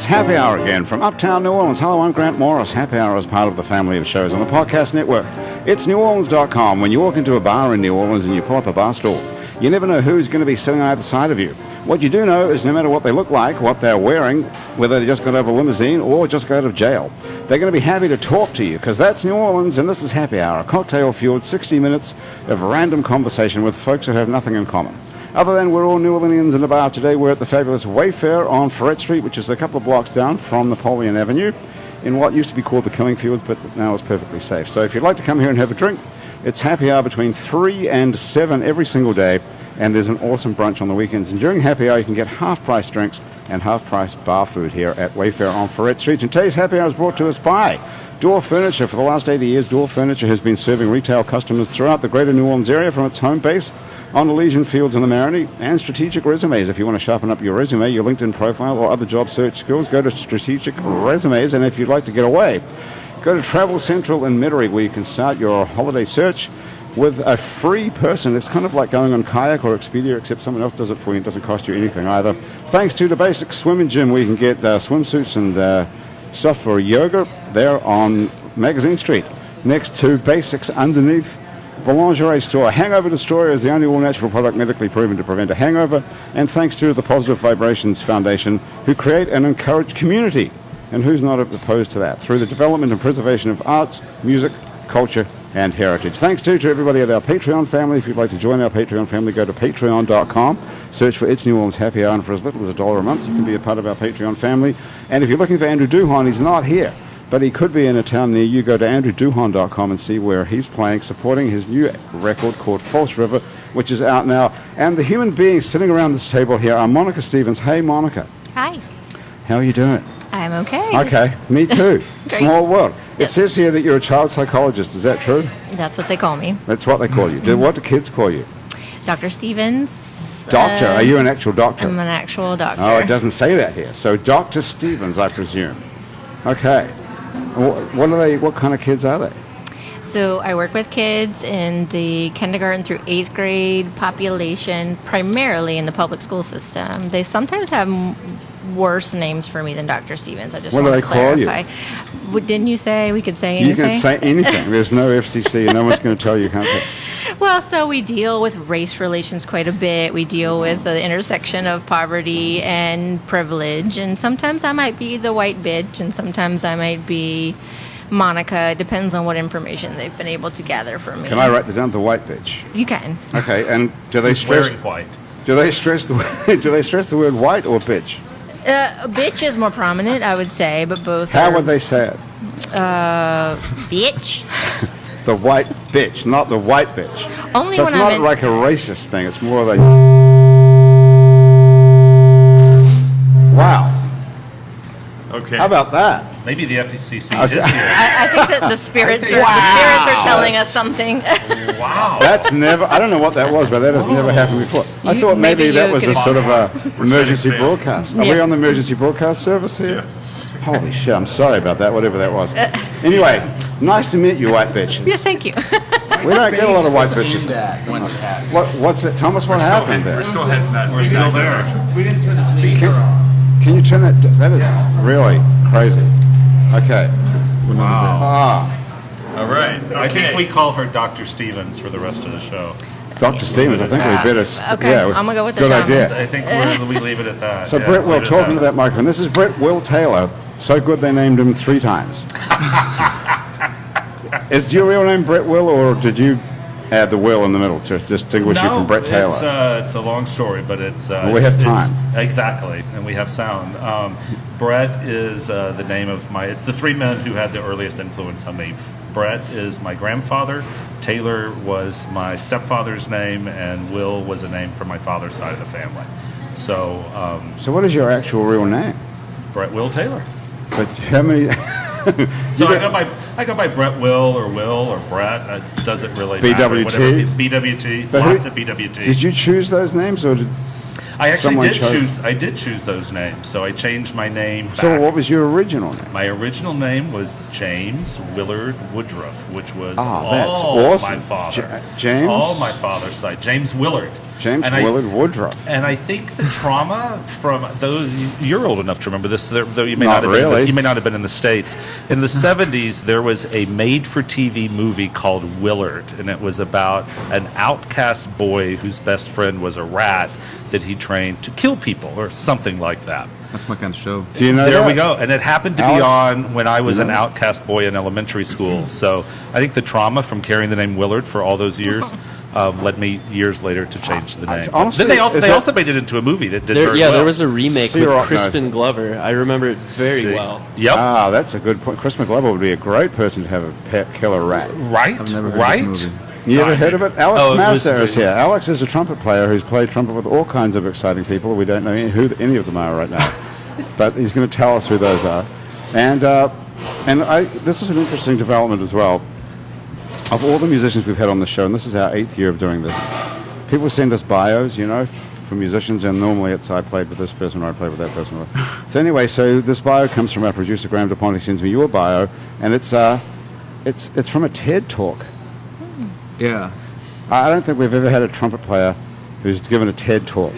Happy Hour again from Uptown New Orleans. Hello, I'm Grant Morris. Happy Hour is part of the family of shows on the podcast network. It's neworleans.com. When you walk into a bar in New Orleans and you pull up a bar stool, you never know who's going to be sitting on either side of you. What you do know is no matter what they look like, what they're wearing, whether they just got out of a limousine or just got out of jail, they're going to be happy to talk to you because that's New Orleans and this is Happy Hour, a cocktail-fueled 60 minutes of random conversation with folks who have nothing in common. Other than we're all New Orleanians in the bar today, we're at the fabulous Wayfare on Freilich Street, which is a couple of blocks down from Napoleon Avenue, in what used to be called the Killing Fields, but now is perfectly safe. So if you'd like to come here and have a drink, it's Happy Hour between 3 and 7 every single day, and there's an awesome brunch on the weekends. And during Happy Hour, you can get half-price drinks and half-price bar food here at Wayfare on Freilich Street. And today's Happy Hour is brought to us by Door Furniture. For the last 80 years, Door Furniture has been serving retail customers throughout the greater New Orleans area from its home base on Elysian Fields in the Maroney, and Strategic Resumes. If you want to sharpen up your resume, your LinkedIn profile, or other job search skills, go to Strategic Resumes. And if you'd like to get away, go to Travel Central in Metairie, where you can start your holiday search with a free person. It's kind of like going on Kayak or Expedia, except someone else does it for you. It doesn't cost you anything either. Thanks to the Basic Swim and Gym, where you can get swimsuits and stuff for yoga there on Magazine Street, next to Basics underneath the lingerie store. Hangover Destroyer is the only all-natural product medically proven to prevent a hangover, and thanks to the Positive Vibrations Foundation, who create and encourage community, and who's not opposed to that, through the development and preservation of arts, music, culture, and heritage. Thanks to everybody at our Patreon family. If you'd like to join our Patreon family, go to patreon.com, search for It's New Orleans Happy Hour, and for as little as $1 a month, you can be a part of our Patreon family. And if you're looking for Andrew Duhon, he's not here, but he could be in a town near you. Go to andrewduhon.com and see where he's playing, supporting his new record called False River, which is out now. And the human beings sitting around this table here are Monica Stevens. Hey, Monica. Hi. How are you doing? I'm okay. Okay, me too. Great. Small world. Yes. It says here that you're a child psychologist. Is that true? That's what they call me. That's what they call you. What do kids call you? Dr. Stevens. Doctor. Are you an actual doctor? I'm an actual doctor. Oh, it doesn't say that here. So Dr. Stevens, I presume. Okay. What are they? What kind of kids are they? So I work with kids in the kindergarten through 8th grade population, primarily in the public school system. They sometimes have worse names for me than Dr. Stevens. I just What want do to they call you? clarify. Didn't you say we could say anything? You can say anything. There's no FCC, and no one's going to tell you can't say. Well, so we deal with race relations quite a bit. We deal with the intersection of poverty and privilege. And sometimes I might be the white bitch, and sometimes I might be Monica. It depends on what information they've been able to gather from me. Can I write that down? The white bitch. You can. Okay. And do they stress? Very white. Do they stress the word white or bitch? Bitch is more prominent, I would say, but both. How would they say it? Bitch. The white bitch, not the white bitch. Only so when it's I'm not in. like a racist thing. It's more like. Wow. Okay. How about that? Maybe the FCC is here. I think that the spirits are telling us something. Wow. That's never. I don't know what that was, but that has never happened before. I thought maybe maybe that you was a could- sort of a emergency setting broadcast. Are we Yeah. on the emergency broadcast service here? Yeah. Holy shit! I'm sorry about that. Whatever that was. Anyway, nice to meet you, white bitches. Yeah, thank you. We don't get a lot of white bitches. What? What's it? Tell us what happened there. We're still heading that. We're still there. We didn't turn the speaker on. Can you turn that? That is really crazy. Okay. Wow. Ah, All right. I think Okay. we call her Dr. Stevens for the rest of the show. Dr. Stevens. I think we better. Okay, I'm gonna go with the good shaman. idea. I think we leave it at that. So Yeah, Brett Will, leave it at talking to that microphone. This is Brett Will Taylor. So good they named him 3 times. Is your real name Brett Will, or did you add the Will in the middle to distinguish you from Brett Taylor? It's a long story, but it's... Well, we have time. Exactly, and we have sound. Brett is the name of my... It's the 3 men who had the earliest influence on me. Brett is my grandfather, Taylor was my stepfather's name, and Will was a name from my father's side of the family. So, So what is your actual real name? Brett Will Taylor. But how many? So I go by Brett Will or Brett. It doesn't really matter. BWT? Whatever. BWT. But Lots who- of BWT. Did you choose those names, or did I actually someone did chose- choose. I did choose those names. So I changed my name back. So what was your original name? My original name was James Willard Woodruff, which was Ah, that's all awesome. my father. James? All my father's side. James Willard. James And Willard Woodruff. And I think the trauma from those, you're old enough to remember this, though you may Not not have really. been, you may not have been in the States. In the 70s, there was a made-for-TV movie called Willard, and it was about an outcast boy whose best friend was a rat that he trained to kill people or something like that. That's my kind of show. Do you know There that? we go. And it happened to be Alex? on when I was You an know? outcast boy in elementary school. So I think the trauma from carrying the name Willard for all those years led me years later to change the name. honestly, Then they is that- also made it into a movie that did very well. there was a remake with Xerox Crispin knows. Glover. I remember it very See? well. Yep. Ah, that's a good point. Chris McGlover would be a great person to have a pet killer rat. Right. I've never heard right. of this movie. You ever heard of it? Alex Oh, it was Massa is very- here. Alex is a trumpet player who's played trumpet with all kinds of exciting people. We don't know who any of them are right now, but he's going to tell us who those are. And this is an interesting development as well. Of all the musicians we've had on the show, and this is our 8th year of doing this, people send us bios, from musicians, and normally it's I played with this person or I played with that person. So anyway, so this bio comes from our producer Graham DePont. He sends me your bio, and it's from a TED talk. Yeah. I don't think we've ever had a trumpet player who's given a TED talk.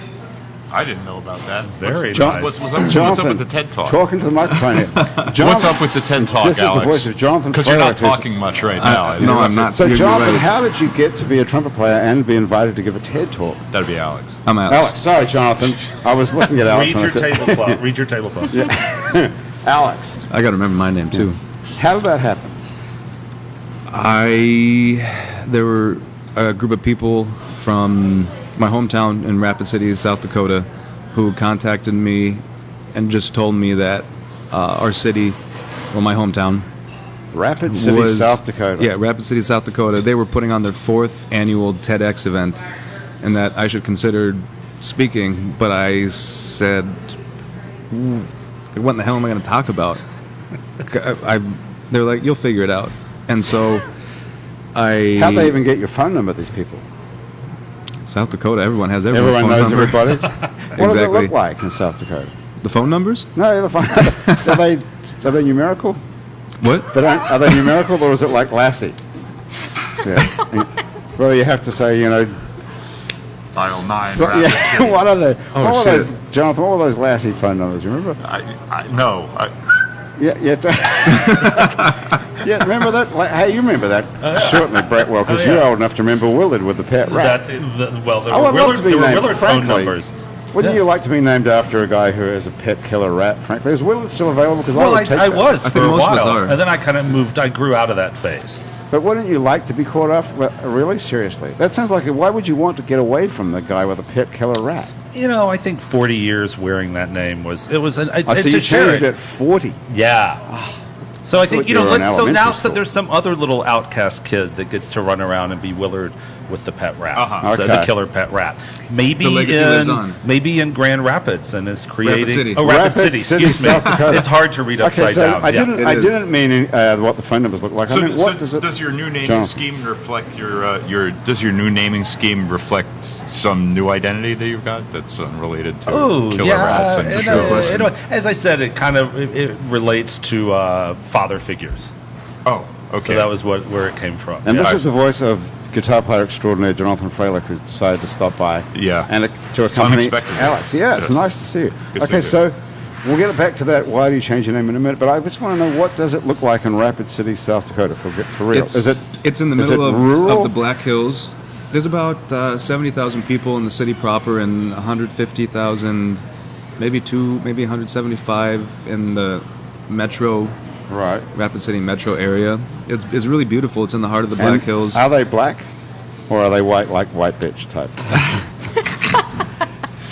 I didn't know about that. Very John- nice. What's up Jonathan, with the TED Talk? Talking to the microphone here. What's up with the TED Talk, This is Alex? the voice of Jonathan Because you're not Freilich, who's- talking much right now. No, I'm not. So, You're Jonathan, right. how did you get to be a trumpet player and be invited to give a TED talk? That'd be Alex. I'm Alex. Alex, sorry, Jonathan. I was looking at Alex. Read when I your said- tablecloth. Read your tablecloth. Alex, I got to remember my name, too. how did that happen? There were a group of people from my hometown in Rapid City, South Dakota, who contacted me and just told me that our city, well, my hometown, Rapid City, was South Dakota. Yeah, Rapid City, South Dakota. They were putting on their 4th annual TEDx event, and that I should consider speaking. But I said, "What in the hell am I going to talk about?" They're like, "You'll figure it out." And so How'd they even get your phone number, these people? South Dakota, everyone has everyone's Everyone phone knows number. everybody? What does it Exactly. look like in South Dakota? The phone numbers? No, the phone, are they numerical? What? Are they numerical, or is it like Lassie? Yeah. Well, you have to say, Dial 9. so, yeah, what are they? Oh, what were shit. those, Jonathan, what were those Lassie phone numbers? You remember? No. Yeah. Yeah, remember that? Like, hey, you remember that? Certainly, Brett, well, because you're old enough to remember Willard with the pet rat. That's it. Well, there I were would love Willard, to be there were named, Willard phone frankly. numbers. Wouldn't you like to be named after a guy who has a pet killer rat, frankly? Is Willard still available? Because I Well, would take I that. was I for think a most of us while, are. and then I kind of moved. I grew out of that phase. But wouldn't you like to be caught off? Well, really? Seriously? That sounds like, why would you want to get away from the guy with a pet killer rat? I think 40 years wearing that name was I see it's you a charity. changed at 40. Yeah. So I think thought you were in so now elementary so school. there's some other little outcast kid that gets to run around and be Willard with the pet rat, so Okay. the killer pet rat. Maybe The legacy lives on. maybe in Grand Rapids and is creating City. Oh, Rapid Rapid City. City, Excuse South me. Dakota. It's hard to read Okay, upside so down. I Yeah. didn't. It I is. didn't mean what the phone numbers look like. I mean, what does it? Does your new naming Jonathan. scheme reflect does your new naming scheme reflect some new identity that you've got that's unrelated to Oh, killer yeah. rats? And As I said, it kind of it relates to father figures. Oh, okay. So that was where it came from. And Yeah. this is the voice of guitar player extraordinaire Jonathan Freilich, who decided to stop by. Yeah. And to It's accompany unexpected. Alex. Yeah, it's Yeah. nice to see you. Good to Okay, see you. so we'll get back to that. Why do you change your name in a minute? But I just want to know, what does it look like in Rapid City, South Dakota, for real? It's in the is middle it rural? of the Black Hills. There's about 70,000 people in the city proper, and 150,000, maybe 175 in the metro, Right. Rapid City metro area. It's really beautiful. It's in the heart of the Black And Hills. Are they black? Or are they white, like white bitch type?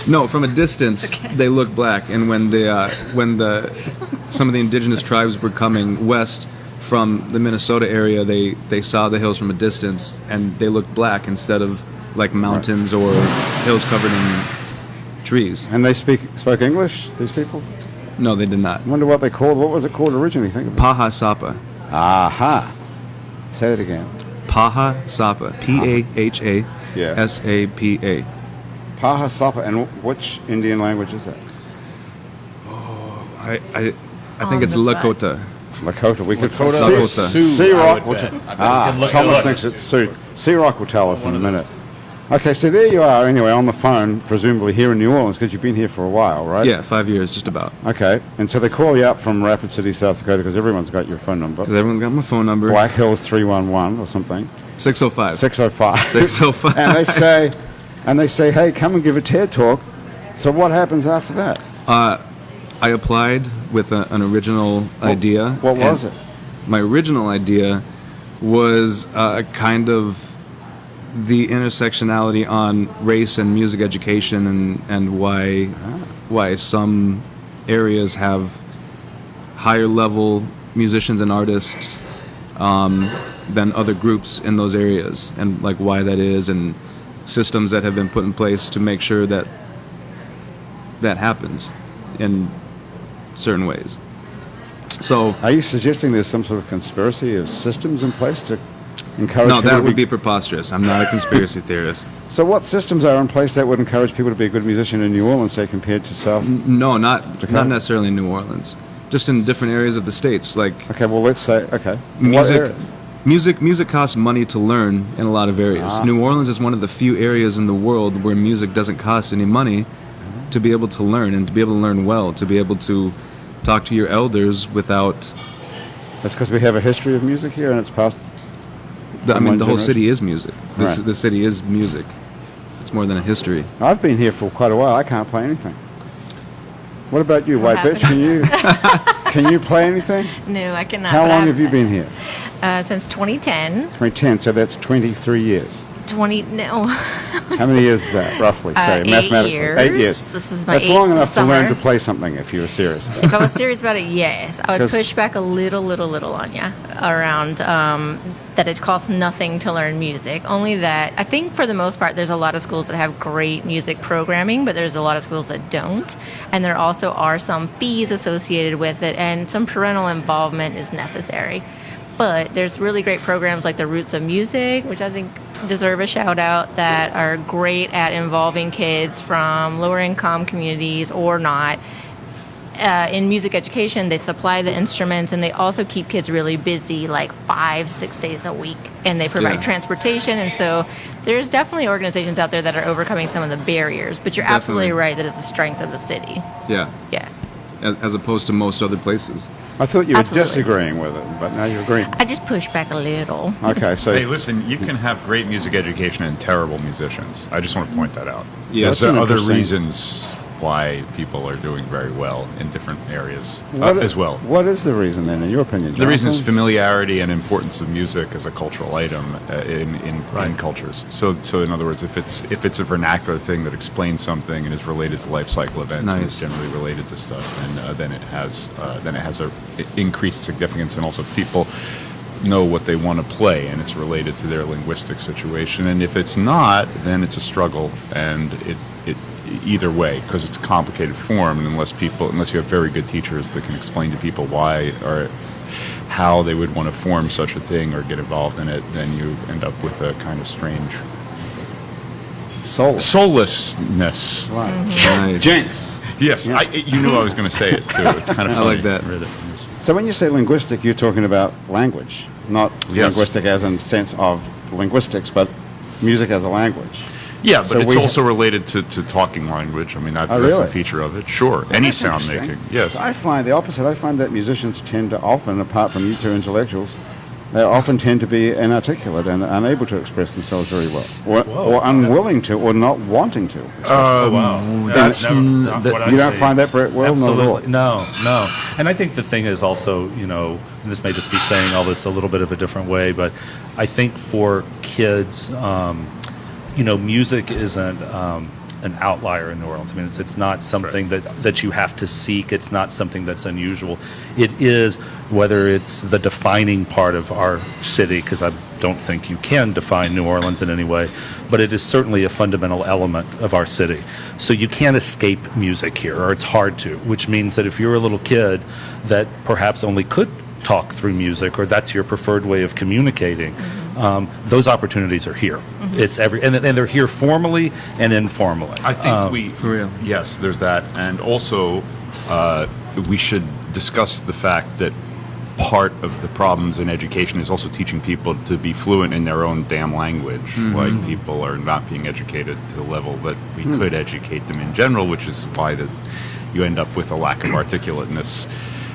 No, from a distance they look black, and when some of the indigenous tribes were coming west from the Minnesota area, they saw the hills from a distance, and they looked black instead of like mountains or hills covered in trees. And they spoke English, these people? No, they did not. I wonder what they called. What was it called originally? Think of it. Paha Sapa. Aha. Say it again. Paha Sapa. P-A-H-A Yeah. S-A-P-A. Paha Sapa. And which Indian language is that? I think On it's the side. Lakota. Lakota. We could Lakota. Sea Rock. I would bet. Ah, can look it Thomas up. thinks it's Sioux. Sea Rock will tell us in a minute. Okay, so there you are anyway on the phone, presumably here in New Orleans, because you've been here for a while, right? Yeah, 5 years, just about. Okay, and so they call you up from Rapid City, South Dakota, because everyone's got your phone number. Because everyone's got my phone number. Black Hills 311 or something. 605. 605. 605. and they say, hey, come and give a TED talk. So what happens after that? I applied with an original idea. What was it? My original idea was kind of the intersectionality on race and music education and why some areas have higher level musicians and artists than other groups in those areas, and like why that is, and systems that have been put in place to make sure that that happens in certain ways. So, are you suggesting there's some sort of conspiracy of systems in place to encourage no, people that to would be preposterous. I'm not a conspiracy theorist. So what systems are in place that would encourage people to be a good musician in New Orleans, say, compared to South? No, not necessarily in New Orleans. Just in different areas of the states. Like, okay, well, let's say, okay. What areas? Music costs money to learn in a lot of areas. New Orleans is one of the few areas in the world where music doesn't cost any money to be able to learn, and to be able to learn well, to be able to talk to your elders without... That's because we have a history of music here, and it's passed... the whole city is music. Right. The city is music. It's more than a history. I've been here for quite a while. I can't play anything. What about you, What White Bitch? Can you play anything? No, I cannot. How but long I've- have you been here? Since 2010. 2010, so that's 23 years. 20, no. How many years is that, roughly, say, 8 mathematically? years. 8 years. This is my That's 8th long enough summer. to learn to play something if you were serious. If I was serious about it, yes. I would 'Cause- push back a little on you around that it costs nothing to learn music. Only that, I think for the most part, there's a lot of schools that have great music programming, but there's a lot of schools that don't. And there also are some fees associated with it, and some parental involvement is necessary. But there's really great programs like the Roots of Music, which I think deserve a shout out, that are great at involving kids from lower income communities or not. In music education, they supply the instruments, and they also keep kids really busy, like 5-6 days a week, and they provide transportation. And so there's definitely organizations out there that are overcoming some of the barriers, but you're absolutely right that it's the strength of the city. Yeah. Yeah. As opposed to most other places. I thought you were Absolutely. disagreeing with it, but now you're agreeing. I just push back a little. Okay, so Hey, listen, you can have great music education and terrible musicians. I just want to point that out. Yeah, There's that's an other interesting- reasons why people are doing very well in different areas what- as well. What is the reason then, in your opinion, The reason is Jonathan? familiarity and importance of music as a cultural item in cultures. So in other words, if it's a vernacular thing that explains something and is related to life cycle events, and is Nice. generally related to stuff, and then it has a increased significance, and also people know what they want to play, and it's related to their linguistic situation. And if it's not, then it's a struggle, and it either way, because it's a complicated form, and unless you have very good teachers that can explain to people why or how they would want to form such a thing or get involved in it, then you end up with a kind of strange soullessness. Right. Nice. Jinx. Yes, Yeah. you knew I was going to say it too. It's kind of I funny. like that. So when you say linguistic, you're talking about language, not Yes. linguistic as in sense of linguistics, but music as a language. Yeah, but So it's we also related to talking language. I mean, that's really? a feature of it. Sure, any That's sound interesting. making. Yes. I find the opposite. I find that musicians tend to often, apart from you two intellectuals, they often tend to be inarticulate and unable to express themselves very well, or unwilling to, or not wanting to. Oh, wow. That's that- not what I you don't say. find that, Brett? Well, not at all. Absolutely. No. And I think the thing is also, and this may just be saying all this a little bit of a different way, but I think for kids, music isn't an outlier in New Orleans. I mean, it's not something that you have to seek. It's not something that's unusual. It is, whether it's the defining part of our city, because I don't think you can define New Orleans in any way, but it is certainly a fundamental element of our city. So you can't escape music here, or it's hard to, which means that if you're a little kid that perhaps only could talk through music, or that's your preferred way of communicating, those opportunities are here. It's and they're here formally and informally. I think For real. Yes, there's that, and also we should discuss the fact that part of the problems in education is also teaching people to be fluent in their own damn language. Like, people are not being educated to the level that we could educate them in general, which is why you end up with a lack of articulateness,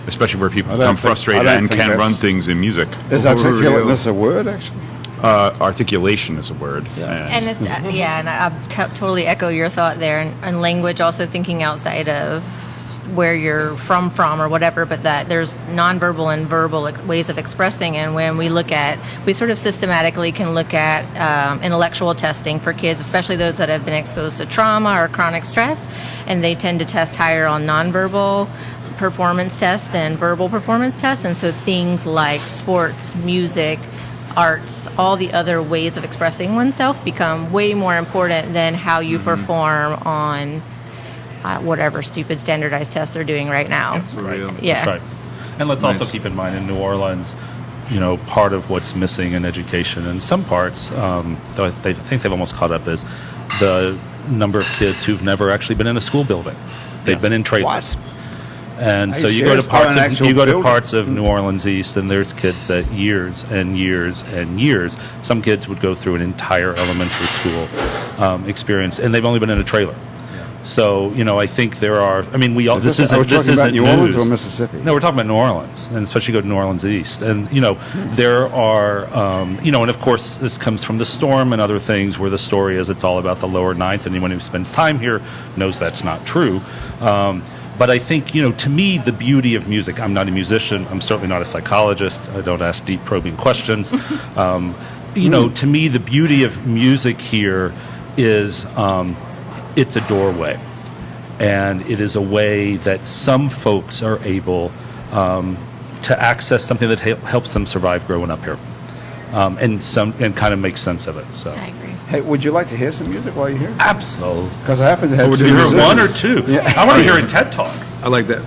especially where people become frustrated and can't run things in music. Is articulateness a word, actually? Articulation is a word. And it's and I totally echo your thought there. And language, also thinking outside of where you're from or whatever, but that there's nonverbal and verbal ways of expressing. And when we sort of systematically can look at intellectual testing for kids, especially those that have been exposed to trauma or chronic stress, and they tend to test higher on nonverbal performance tests than verbal performance tests. And so things like sports, music, arts, all the other ways of expressing oneself become way more important than how you perform on whatever stupid standardized test they're doing right now. Yeah. That's right. And let's also keep in mind in New Orleans, part of what's missing in education in some parts, though I think they've almost caught up, is the number of kids who've never actually been in a school building. They've been in trailers. And so you go to parts of New Orleans East, and there's kids that years and years and years, some kids would go through an entire elementary school experience, and they've only been in a trailer. So, I think there are. I mean, this isn't New news. Orleans or Mississippi? No, we're talking about New Orleans, and especially go to New Orleans East. And there are, and of course, this comes from the storm and other things, where the story is it's all about the lower ninth. Anyone who spends time here knows that's not true. But I think, to me, the beauty of music. I'm not a musician. I'm certainly not a psychologist. I don't ask deep probing questions. To me, the beauty of music here is. It's a doorway, and it is a way that some folks are able to access something that helps them survive growing up here, and kind of make sense of it. So I agree. Hey, would you like to hear some music while you're here? Absolutely. Because I happen to have two Either musicians. one or two. Yeah. I want to hear a TED Talk. I like that.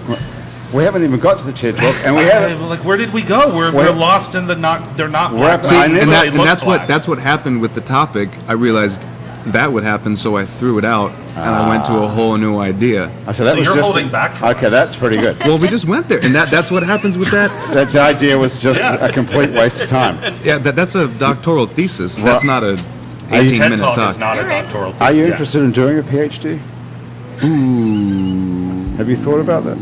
We haven't even got to the TED Talk, and we haven't. Like, where did we go? We're lost in the not. They're not. Black. See, and that's black. what happened with the topic. I realized that would happen, so I threw it out, and I went to a whole new idea. So that was you're just holding back from okay, us. that's pretty good. Well, we just went there, and that's what happens with that. That idea was just a complete waste of time. Yeah, that's a doctoral thesis. That's not a TED 18-minute Talk talk. is not a doctoral thesis. Are you interested in doing a PhD? Ooh. Have you thought about that?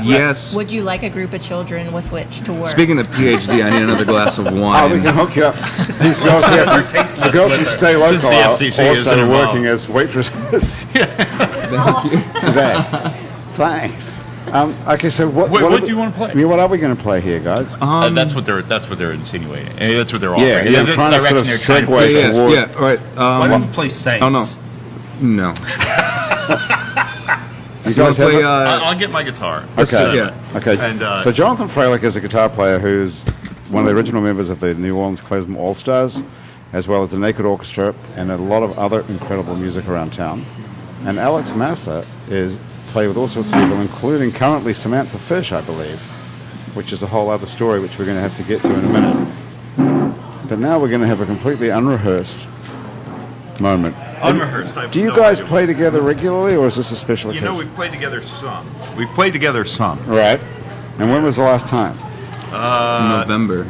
Yes. Would you like a group of children with which to work? Speaking of PhD, I need another glass of Oh, wine. we can hook you up. These girls here, the girls from Stay Local Since the are FCC isn't also involved. working as waitresses today. Thanks. Okay, so what do you want to play? I mean, what are we going to play here, guys? That's what they're insinuing. That's what they're offering. Yeah, I'm that's trying the to sort of direction they're trying to segue push. toward. Yeah, all right. Why don't you play Saints? Oh, no. You guys have play, it? I'll get my guitar. Okay. yeah. Okay. And, so Jonathan Freilich is a guitar player who's one of the original members of the New Orleans Klezmer All-Stars, as well as the Naked Orchestra and a lot of other incredible music around town. And Alex Massa is played with all sorts of people, including currently Samantha Fish, I believe, which is a whole other story which we're going to have to get to in a minute. But now we're going to have a completely unrehearsed moment. Unrehearsed. Do you guys play together regularly, or is this a special occasion? We've played together some. We've played together some. Right. And when was the last time? November.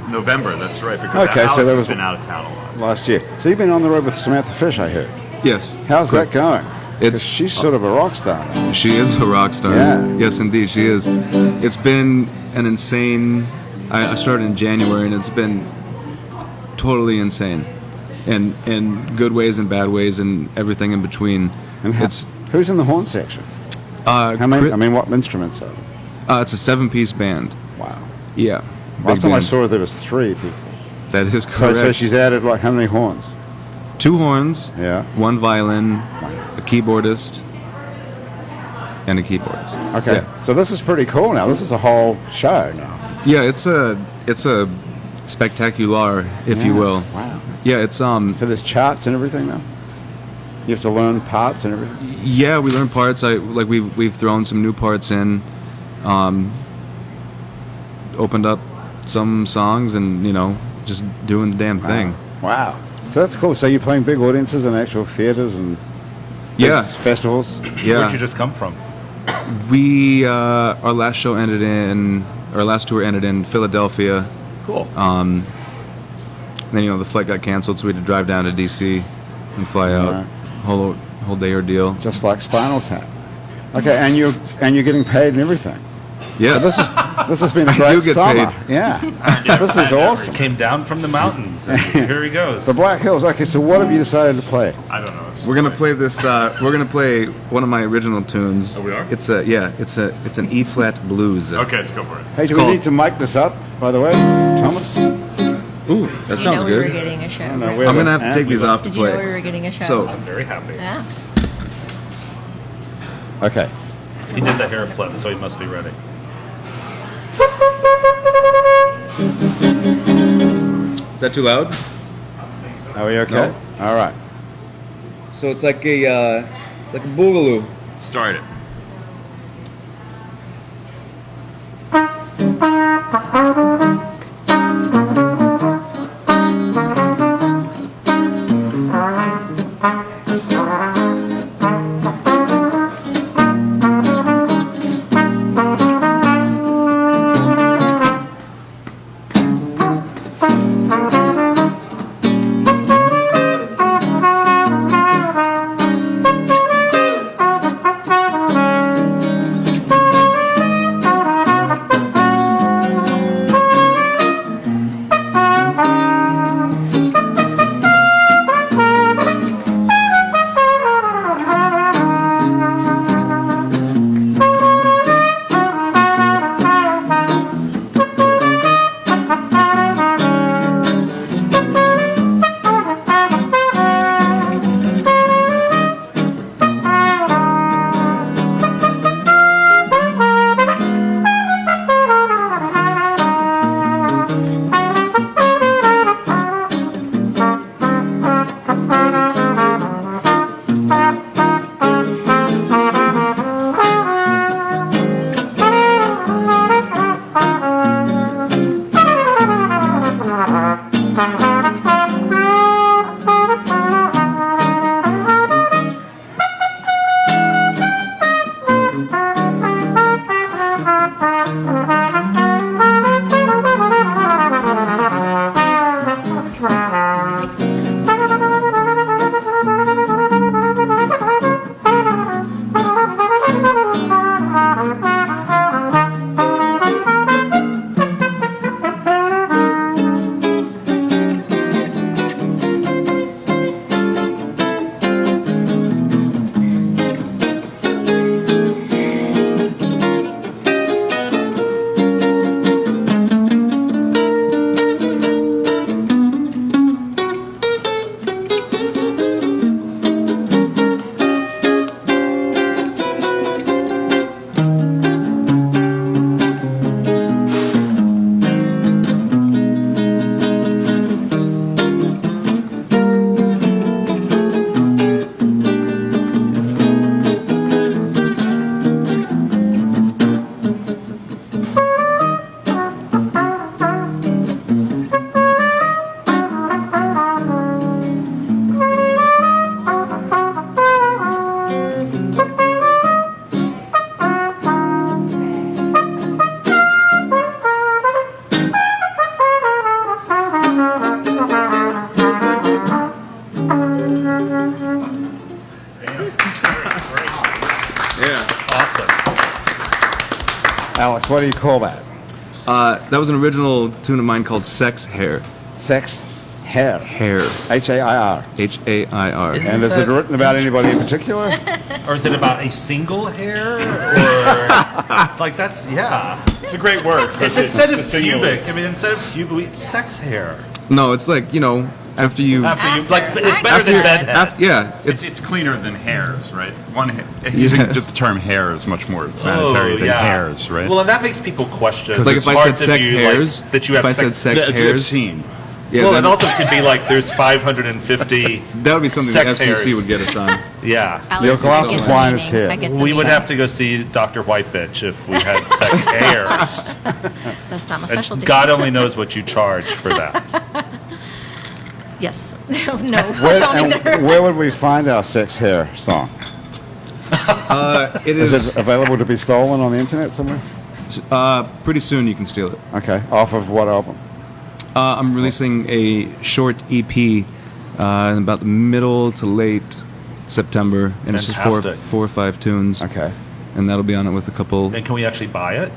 That's right. Because Okay, Alex so that has was- been out of town a lot. Last year. So you've been on the road with Samantha Fish, I heard. Yes. How's that going? 'Cause It's- she's sort of a rock star now. She is a rock star. Yeah. Yes, indeed, she is. It's been an insane. I started in January, and it's been totally insane, and in good ways and bad ways, and everything in between. And It's who's in the horn section? How many? I mean, what instruments are there? it's a 7-piece band. Wow. Yeah. Last Big time I band. saw there was 3 people. That is So, correct. so she's added like how many horns? 2 horns, Yeah. 1 violin, a keyboardist, and a keyboardist. Okay. Yeah. So this is pretty cool now. This is a whole show now. Yeah, it's a spectacular, if you Yeah. will. Wow. Yeah, it's So there's charts and everything now. You have to learn parts and everything. Yeah, we learn parts. We've thrown some new parts in, opened up some songs, and just doing the damn thing. Wow. So that's cool. So you're playing big audiences in actual theaters and Yeah, festivals. yeah. Where'd you just come from? We our last show ended in our last tour ended in Philadelphia. Cool. Then the flight got canceled, so we had to drive down to DC and fly out. Right. Whole day ordeal. Just like Spinal Tap. Okay, and you're getting paid and everything. Yes. This has been a I great do get summer. paid. Yeah. This is awesome. Came down from the mountains. And here he goes. The Black Hills. Okay, so what have you decided to play? I don't know. We're gonna play this. We're gonna play one of my original tunes. Oh, we are? It's an E flat blues. Okay, let's go for it. Hey, do we called- need to mic this up, by the way, Thomas? Ooh, that sounds we were good. getting a show. I don't know right? where I'm the gonna have to amp take these is. off to Did you know we play. were getting a show? So I'm very happy. Yeah. Okay. He did the hair flip, so he must be ready. is that too loud? Are we okay? No. All right. So it's like a boogaloo. Start it. Alex, what do you call that? That was an original tune of mine called Sex Hair. Sex Hair. Hair. H-A-I-R. H-A-I-R. And is it written about anybody in particular? Or is it about a single hair? Or like that's It's a great word. It's instead of pubic. I mean, instead of pubic, it's sex hair. No, it's like, after you... After you, like, it's better than bedhead. yeah, It's cleaner than hairs, right? Using Yes. just the term hair is much more sanitary than hairs, right? Well, and that makes people question. Like if I said parts of sex you, hairs, like, that you have if I said sex it's hairs, obscene. yeah, well, then it also could be like there's 550. that would be something the sex FCC hairs. would get us on. Yeah. Alex, Your glass I get of the wine meaning. is here. I get the We would meaning. have to go see Dr. White Bitch if we had sex hairs. That's not my And specialty. God only knows what you charge for that. Yes. No. Don't either. And where would we find our Sex Hair song? It Is is... it available to be stolen on the internet somewhere? Pretty soon you can steal it. Okay. Off of what album? I'm releasing a short EP in about the middle to late September, and it's just Fantastic. four or five tunes. Okay. And that'll be on it with a couple. And can we actually buy it?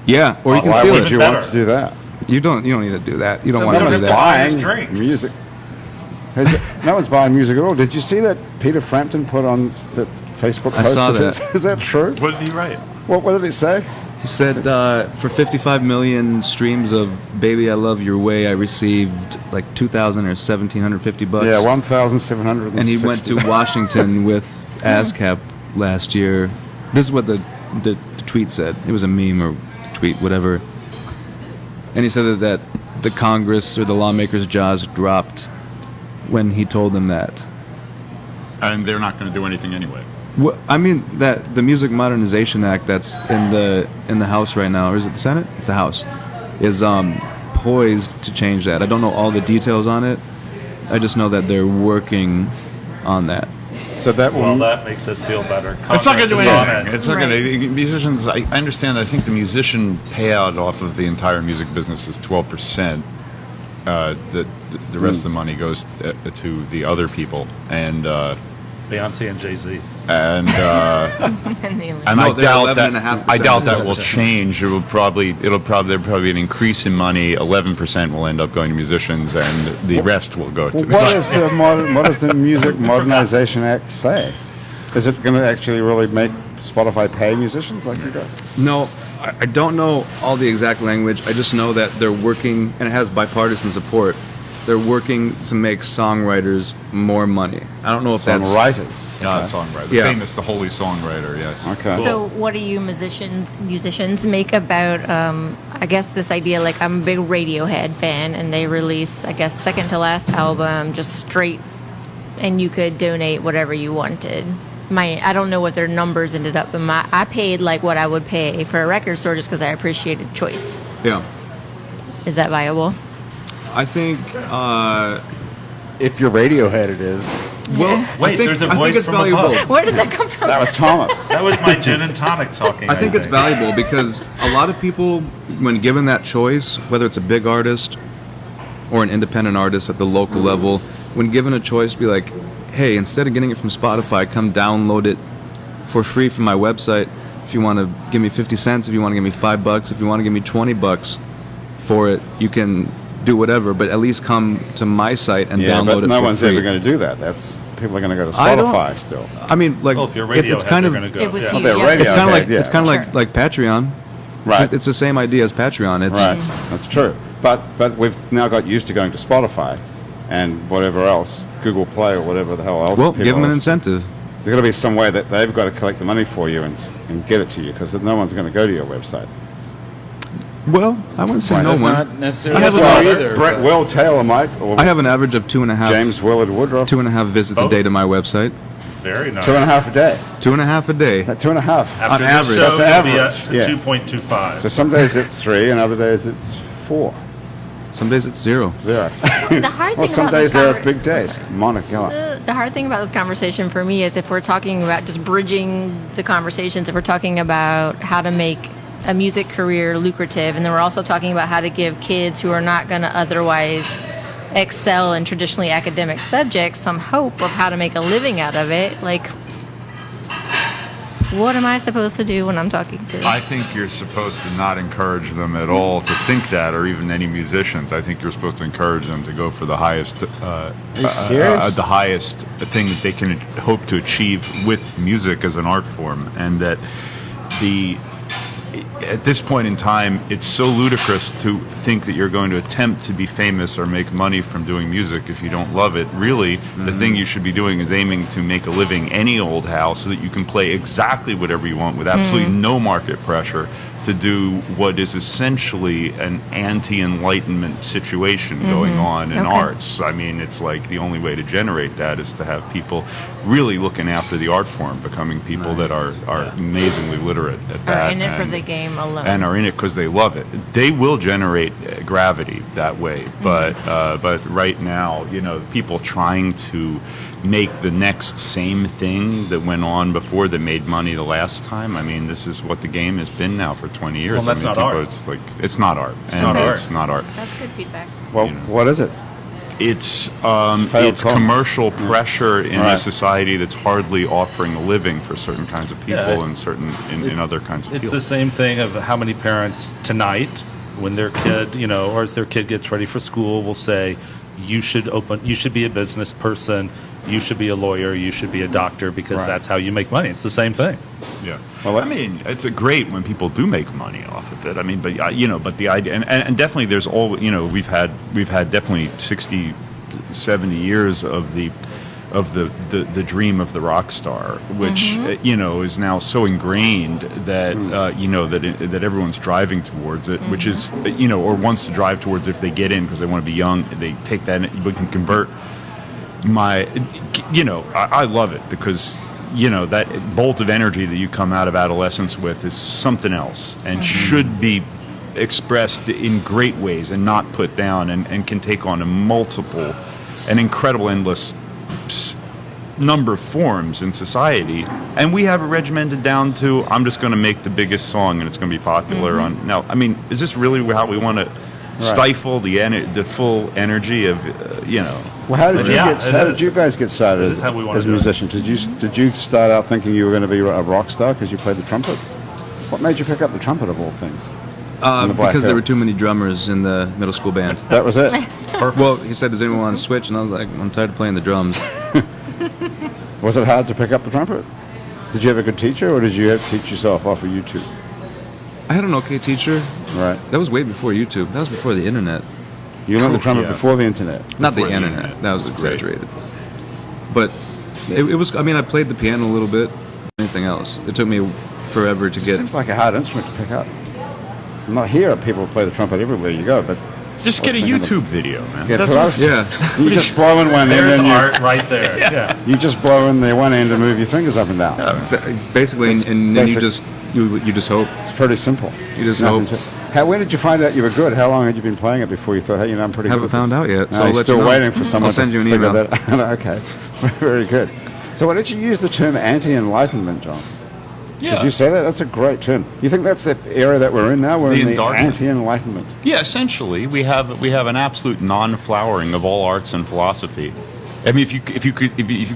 Yeah, or you can Why steal would it. you Better. want to do that? You don't need to do that. You don't So want we to don't do have to that. buy his Buying drinks. music. No one's buying music at all. Did you see that Peter Frampton put on the Facebook I post? saw of his? that. Is that true? What did he write? What did it say? He said, for 55 million streams of "Baby I Love Your Way," I received like 2,000 or 1,750 bucks. Yeah, 1,760. And he went to Washington with ASCAP last year. This is what the tweet said. It was a meme or tweet, whatever. And he said that the Congress or the lawmakers' jaws dropped when he told them that. And they're not going to do anything anyway. Well, I mean that the Music Modernization Act that's in the House right now, or is it the Senate? It's the House. Is poised to change that. I don't know all the details on it. I just know that they're working on that. So that Well, will. that makes us feel better. It's not going to do Congress is on anything. it. It's not going Right. to. Musicians, I understand. I think the musician payout off of the entire music business is 12%. The rest of the money goes to the other people, and Beyonce and Jay-Z. And the and No, I they're doubt 11.5%. that. I doubt that will change. There'll probably there'll be an increase in money. 11% will end up going to musicians, and the rest will go to. What does the Music Modernization Act say? Is it going to actually really make Spotify pay musicians like you guys? No, I don't know all the exact language. I just know that they're working, and it has bipartisan support. They're working to make songwriters more money. I don't know if that's Songwriters. Songwriter, Yeah. famous, the holy songwriter. Yes. Okay. So, what do you musicians make about? I guess this idea. Like, I'm a big Radiohead fan, and they release, I guess, second to last album, just straight, and you could donate whatever you wanted. I don't know what their numbers ended up, but I paid like what I would pay for a record store just because I appreciated choice. yeah. Is that viable? I think. If you're Radiohead, it is. Well, Wait, I think, there's a I think voice it's from valuable. above. Where did that come from? That was Thomas. That was my gin and tonic talking. I think it's valuable because a lot of people, when given that choice, whether it's a big artist or an independent artist at the local level, when given a choice, be like, hey, instead of getting it from Spotify, come download it for free from my website. If you want to give me 50 cents, if you want to give me $5, if you want to give me $20 for it, you can do whatever, but at least come to my site and Yeah, download but it no for one's free. ever going to do that. People are going to go to I don't- Spotify still. I mean, like, Well, if you're it's Radiohead, kind of, they're going to go. It was yeah. huge. they're Yeah. radio. it's kind of like, yeah. it's kind of Sure. like Patreon. Right. It's the same idea as Patreon. It's Right, that's true. But we've now got used to going to Spotify and whatever else, Google Play or whatever the hell else. well, people give them an else- incentive. There's got to be some way that they've got to collect the money for you and get it to you because no one's going to go to your website. Well, I wouldn't say no That's one. not necessarily I have true a- either. Brett but- Will Taylor might, or I have an average of 2.5 James Willard Woodruff. 2.5 visits a Oh. day to my website. Very nice. 2.5 a day. 2.5 a day. That 2.5. After on this average. show, That's you'll be average, at yeah. 2.25. So some days it's 3 and other days it's 4. Some days it's 0. 0. The hard Well, thing some about days this there are conver- big days. Monica. The hard thing about this conversation for me is if we're talking about just bridging the conversations, if we're talking about how to make a music career lucrative, and then we're also talking about how to give kids who are not going to otherwise excel in traditionally academic subjects some hope of how to make a living out of it, like, what am I supposed to do when I'm talking to? I think you're supposed to not encourage them at all to think that, or even any musicians. I think you're supposed to encourage them to go for the highest, serious? the highest thing that they can hope to achieve with music as an art form, and that at this point in time, it's so ludicrous to think that you're going to attempt to be famous or make money from doing music if you don't love it. Really, the thing you should be doing is aiming to make a living any old how so that you can play exactly whatever you want with absolutely no market pressure to do what is essentially an Anti Enlightenment situation going on in Okay. arts. I mean, it's like the only way to generate that is to have people really looking after the art form, becoming people that are amazingly literate at Are that. in it for and- the game alone. and are in it because they love it. They will generate gravity that way, but right now, people trying to make the next same thing that went on before that made money the last time. I mean, this is what the game has been now for 20 years. Well, that's I mean, not art. It's not art. It's not art. That's good feedback. Well, what is it? It's Failed call. commercial pressure in Right. a society that's hardly offering a living for certain kinds of people Yeah, and certain in other kinds of It's fields. the same thing of how many parents tonight, when their kid, or as their kid gets ready for school, will say, you should be a business person, you should be a lawyer, you should be a doctor, because Right. that's how you make money. It's the same thing. Yeah. Well, I mean, it's great when people do make money off of it. I mean, but but the idea, and definitely there's we've had definitely 60, 70 years of the dream of the rock star, which is now so ingrained that that everyone's driving towards it, which is or wants to drive towards it if they get in because they want to be young. They take that, we can convert I love it because that bolt of energy that you come out of adolescence with is something else and should be expressed in great ways and not put down, and can take on an incredible, endless number of forms in society. And we have it regimented down to, I'm just going to make the biggest song and it's going to be popular on. Now, I mean, is this really how we want to stifle the full energy of Well, how did It you guys get started This is how we wanna as do it. musicians? Did you start out thinking you were going to be a rock star because you played the trumpet? What made you pick up the trumpet of all things? the Black Because there were Hills. too many drummers in the middle school band. That was it. Well, he said, "Does anyone want to switch?" And I was like, "I'm tired of playing the drums." Was it hard to pick up the trumpet? Did you have a good teacher, or did you have to teach yourself off of YouTube? I had an okay teacher. Right. That was way before YouTube. That was before the internet. You learned the trumpet Yeah. before the internet. Not the Before the internet. internet. That was That's great. exaggerated. But it was. I mean, I played the piano a little bit. Anything else? It took me forever to It get. seems like a hard instrument to pick up. I'm not here. People play the trumpet everywhere you go, but Just get a YouTube video, man. yeah, That's so I was- Yeah. you just blow in one end There's and art right there. Yeah. you just blow in the one end and move your fingers up and down. Basically, It's and then basic. you just hope. It's pretty simple. You just Nothing hope. when did you find out you were good? How long had you been playing it before you thought, hey, I'm pretty good? Haven't at found this? out yet, No, so I'll you're let still you know. waiting for someone I'll send to you an figure email. that out. Okay, very good. So why did you use the term anti-enlightenment, John? Yeah. Did you say that? That's a great term. You think that's the era that we're in now? We're The in the Enlightenment. anti-enlightenment. Yeah, essentially, we have an absolute non-flowering of all arts and philosophy. I mean, if you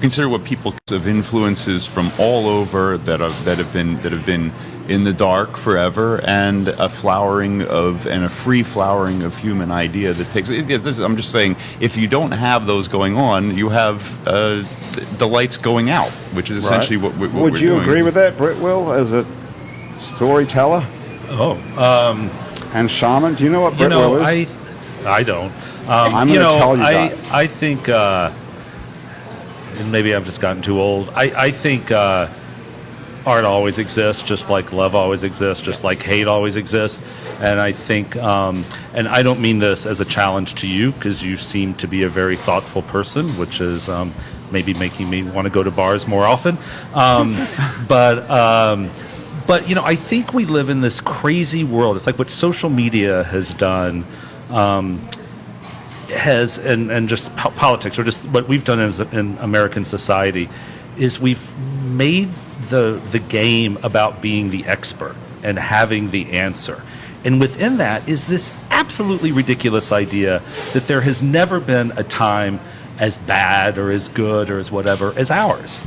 consider what people of influences from all over that have been in the dark forever, and a free flowering of human idea that takes. I'm just saying, if you don't have those going on, you have the lights going out, which is essentially what we're Would you doing. agree with that, Britt Will, as a storyteller and shaman? Do you know what Britt Will is? I don't. I'm going to tell you guys. I think, and maybe I've just gotten too old. I think art always exists, just like love always exists, just like hate always exists. And I think, and I don't mean this as a challenge to you, because you seem to be a very thoughtful person, which is maybe making me want to go to bars more often. But I think we live in this crazy world. It's like what social media has done. And just politics, or just what we've done in American society, is we've made the game about being the expert and having the answer. And within that is this absolutely ridiculous idea that there has never been a time as bad or as good or as whatever as ours.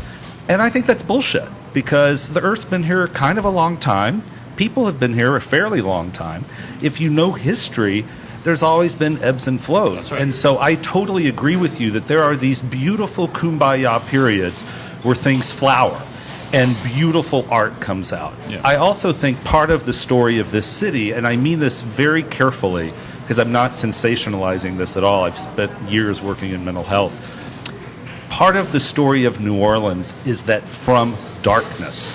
And I think that's bullshit, because the Earth's been here kind of a long time. People have been here a fairly long time. If you know history, there's always been ebbs and flows. And so I totally agree with you that there are these beautiful kumbaya periods where things flower and beautiful art comes out. Yeah. I also think part of the story of this city, and I mean this very carefully because I'm not sensationalizing this at all. I've spent years working in mental health. Part of the story of New Orleans is that from darkness,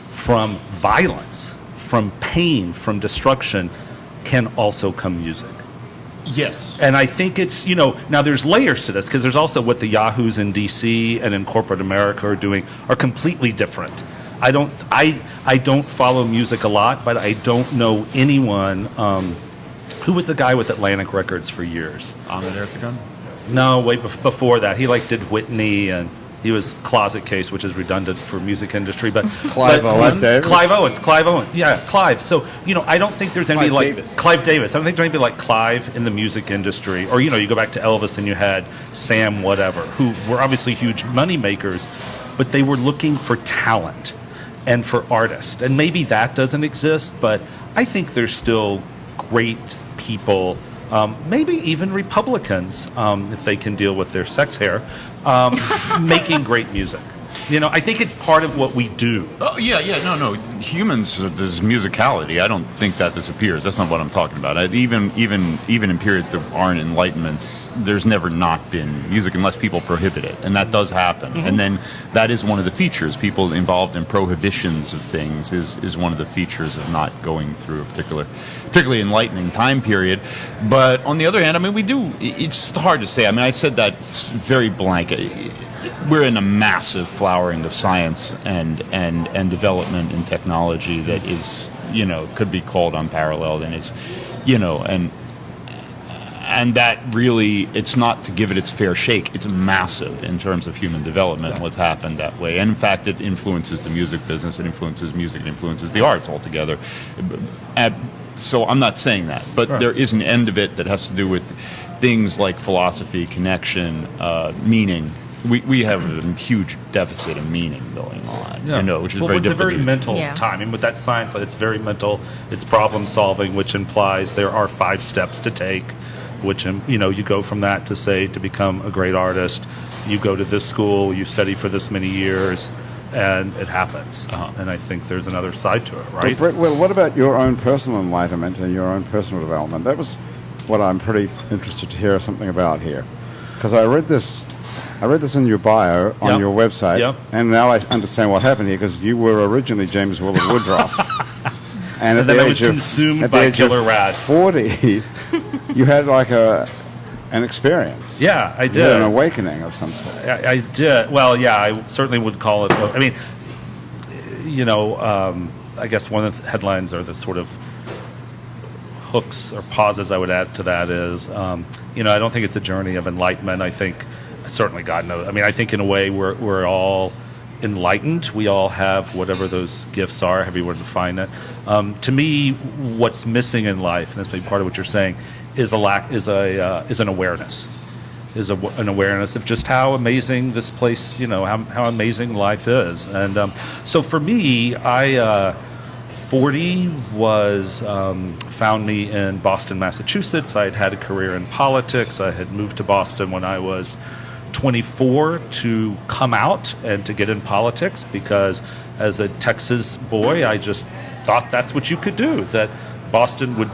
from violence, from pain, from destruction, can also come music. Yes. And I think it's, now there's layers to this, because there's also what the Yahoos in D.C. and in corporate America are doing are completely different. I don't follow music a lot, but I don't know anyone. Who was the guy with Atlantic Records for years? Ahmed Ertegun? No, before that. He did Whitney and He was closet case, which is redundant for music industry, but Clive Owen. Clive Owen. Yeah, Clive. So, I don't think there's anybody Clive like Davis. Clive Davis. I don't think there's anybody like Clive in the music industry. Or, you go back to Elvis and you had Sam whatever, who were obviously huge money makers, but they were looking for talent and for artists. And maybe that doesn't exist, but I think there's still great people, maybe even Republicans, if they can deal with their sex hair, making great music. I think it's part of what we do. Oh, yeah, no. Humans, there's musicality. I don't think that disappears. That's not what I'm talking about. Even in periods that aren't enlightenments, there's never not been music unless people prohibit it, and that does happen. And then that is one of the features. People involved in prohibitions of things is one of the features of not going through a particularly enlightening time period. But on the other hand, we do. It's hard to say. I said that very blanket. We're in a massive flowering of science and development in technology that is, could be called unparalleled, and is, and that really, it's not to give it its fair shake. It's massive in terms of human development, what's happened that way. And in fact, it influences the music business, it influences music, it influences the arts altogether. So I'm not saying that, but there is an end of it that has to do with things like philosophy, connection, meaning. We have a huge deficit of meaning going on, which is very difficult. It's a very mental Yeah. time. And with that science, it's very mental. It's problem solving, which implies there are 5 steps to take, which, you go from that to say to become a great artist. You go to this school, you study for this many years, and it happens. And I think there's another side to it, right? Brett, well, what about your own personal enlightenment and your own personal development? That was what I'm pretty interested to hear something about here. Because I read this in your bio on your website, and now I understand what happened here, because you were originally James Willard Woodruff. And at then the I was age of, consumed at the by age killer of rats. 40, you had like an experience. Yeah, I You did. had an awakening of some sort. I did. Well, yeah, I certainly would call it. I guess one of the headlines or the sort of hooks or pauses I would add to that is, I don't think it's a journey of enlightenment. I think certainly God knows. I think in a way we're all enlightened. We all have whatever those gifts are, however you want to define it. To me, what's missing in life, and that's maybe part of what you're saying, is an awareness. An awareness of just how amazing this place, how amazing life is. And so for me, 40 found me in Boston, Massachusetts. I had had a career in politics. I had moved to Boston when I was 24 to come out and to get in politics, because as a Texas boy, I just thought that's what you could do, that Boston would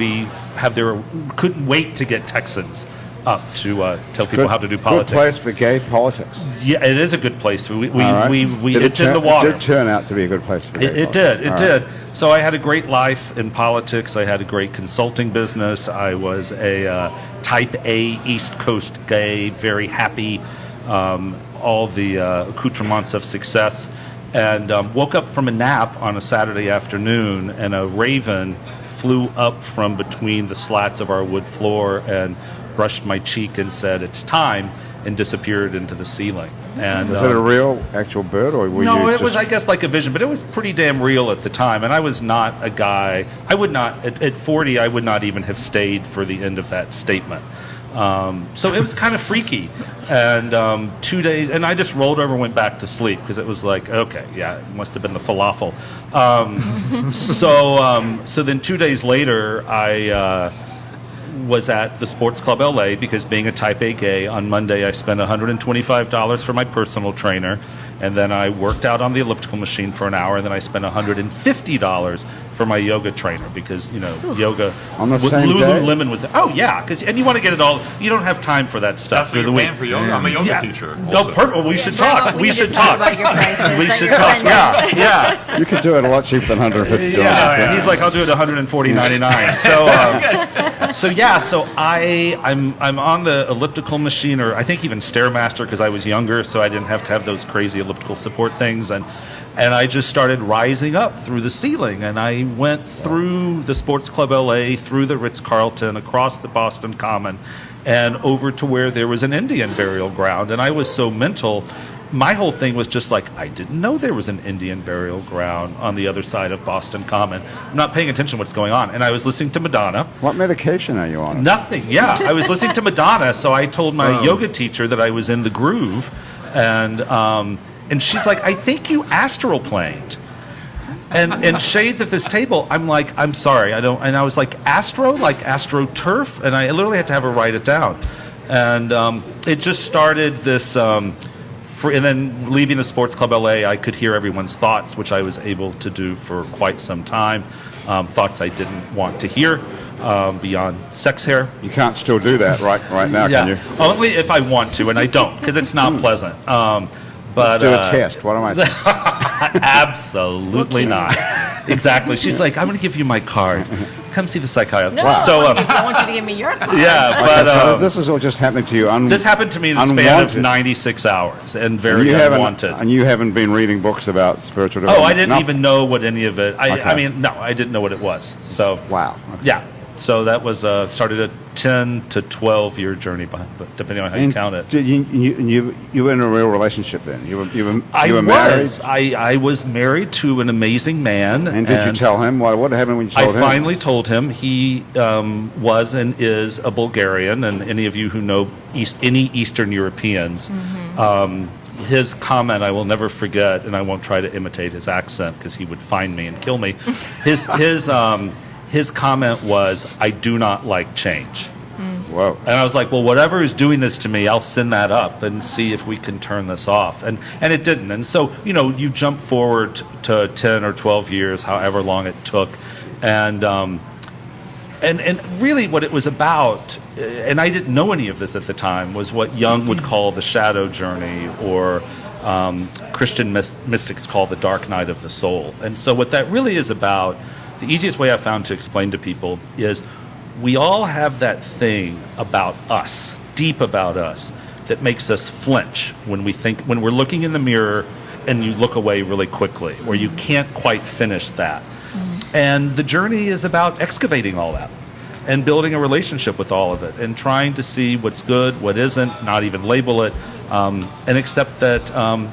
couldn't wait to get Texans up to tell people how to do politics. Good place for gay politics. Yeah, it is a good place. All right. It's in the water. It did turn out to be a good place for gay politics. It did. So I had a great life in politics. I had a great consulting business. I was a type A East Coast gay, very happy, all the accoutrements of success, and woke up from a nap on a Saturday afternoon, and a raven flew up from between the slats of our wood floor and brushed my cheek and said, "It's time," and disappeared into the ceiling. And Was it a real, actual bird, or were no, you it was, I guess, like a vision, but it was pretty damn real at the time. And I was not a guy. I would not at 40. I would not even have stayed for the end of that statement. So it was kind of freaky. And 2 days, and I just rolled over and went back to sleep, because it was like, okay, yeah, it must have been the falafel. So then 2 days later, I was at the Sports Club LA, because being a type A gay, on Monday I spent $125 for my personal trainer, and then I worked out on the elliptical machine for an hour, and then I spent $150 for my yoga trainer, because yoga On the same day? Lululemon was oh yeah, and you want to get it all. You don't have time for that stuff through the week. for yoga. I'm a yoga teacher. No, perfect. Well, we should talk. We should talk. about your prices. We that should you're talk. spending. Yeah. You could do it a lot cheaper than $150. Yeah, and he's like, I'll do it $140.99. So I'm on the elliptical machine, or I think even Stairmaster, because I was younger, so I didn't have to have those crazy elliptical support things, and I just started rising up through the ceiling, and I went through the Sports Club LA, through the Ritz-Carlton, across the Boston Common, and over to where there was an Indian burial ground, and I was so mental. my whole thing was just like, I didn't know there was an Indian burial ground on the other side of Boston Common. I'm not paying attention to what's going on. And I was listening to Madonna. What medication are you on? Nothing, yeah. I was listening to Madonna, so I told my yoga teacher that I was in the groove. And she's like, I think you astral planed. And in shades of this table, I'm like, I'm sorry, I don't. And I was like, astro, like astroturf? And I literally had to have her write it down. And it just started this, and then leaving the Sports Club LA, I could hear everyone's thoughts, which I was able to do for quite some time. Thoughts I didn't want to hear beyond sex hair. You can't still do that right now, can you? Only if I want to, and I don't, because it's not pleasant. But let's do a test. What am I thinking? Absolutely not. Exactly. She's like, I'm going to give you my card. Come see the psychiatrist. No, So, I want you to give me your card. yeah, Okay, but so this is all just happening to you. this happened to me in a span of unwanted. 96 hours and And very you unwanted. haven't, and you haven't been reading books about spiritual Oh, development? I didn't No? even know what any of it. Okay. I mean, no, I didn't know what it was. So Wow. Okay. yeah. So that was started a 10 to 12 year journey, but depending on how you And count it. did you were in a real relationship then? You were married? I was married to an amazing man. And did you tell him? What happened when you told him? I finally told him. He was and is a Bulgarian, and any of you who know any Eastern Europeans, his comment I will never forget, and I won't try to imitate his accent because he would find me and kill me. His comment was, "I do not like change." Whoa. And I was like, well, whatever is doing this to me, I'll send that up and see if we can turn this off. And it didn't. And so, you jump forward to 10 or 12 years, however long it took. And really what it was about, and I didn't know any of this at the time, was what Jung would call the shadow journey, or Christian mystics call the dark night of the soul. And so what that really is about, the easiest way I found to explain to people is we all have that thing about us, deep about us, that makes us flinch when we're looking in the mirror and you look away really quickly, or you can't quite finish that. And the journey is about excavating all that and building a relationship with all of it and trying to see what's good, what isn't, not even label it, and accept that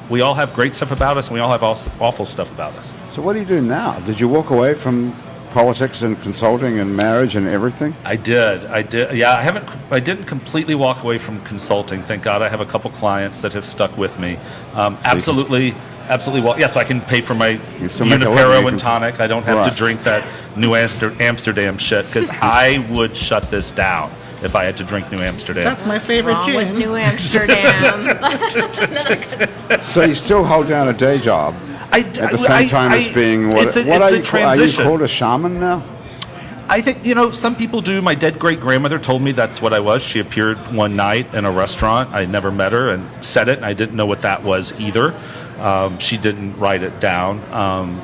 we all have great stuff about us and we all have awful stuff about us. So what do you do now? Did you walk away from politics and consulting and marriage and everything? I did. Yeah, I didn't completely walk away from consulting. Thank God I have a couple clients that have stuck with me. Absolutely. Well, yes, I can pay for my Unipero and tonic. I don't have to drink that New Amsterdam shit because I would shut this down if I had to drink New Amsterdam. That's my favorite Wrong gin. with New Amsterdam. So you still hold down a day job at the same time as being what? It's a Are transition. you called a shaman now? I think, some people do. My dead great-grandmother told me that's what I was. She appeared one night in a restaurant. I never met her and said it, and I didn't know what that was either. She didn't write it down.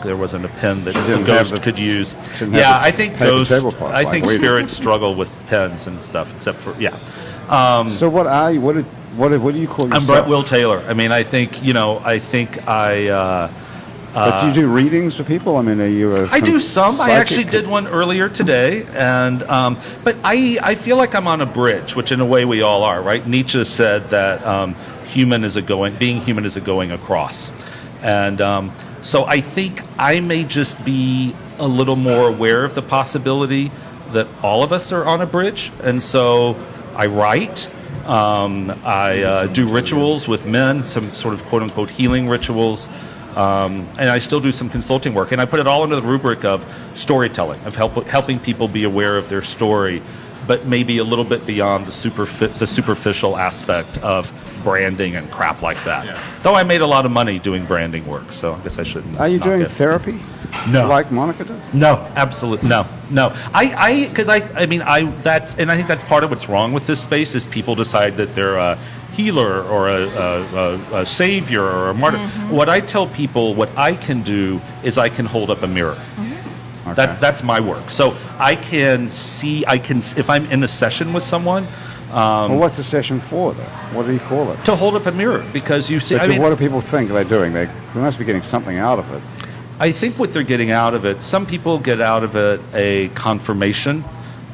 There wasn't a pen that a ghost could use. Yeah, I think spirits struggle with pens and stuff, except for, So what are you? What do you call yourself? I'm Brett Will Taylor. I mean, I think but do you do readings for people? I mean, are you I do some. psychic? I actually did one earlier today, and but I feel like I'm on a bridge, which in a way we all are, right? Nietzsche said that being human is a going across, and so I think I may just be a little more aware of the possibility that all of us are on a bridge, and so I write. I do rituals with men, some sort of quote unquote healing rituals. And I still do some consulting work, and I put it all under the rubric of storytelling, of helping people be aware of their story, but maybe a little bit beyond the superficial aspect of branding and crap like that. Yeah. Though I made a lot of money doing branding work, so I guess I shouldn't. Are you doing therapy? No. Like Monica does? No, absolutely no. I think that's part of what's wrong with this space is people decide that they're a healer or a savior or a martyr. Mm-hmm. What I tell people, what I can do is I can hold up a mirror. Mm-hmm. Okay. That's my work. So I can if I'm in a session with someone. Well, what's a session for, though? What do you call it? To hold up a mirror, because you see. What do people think they're doing? They must be getting something out of it. I think what they're getting out of it, some people get out of it a confirmation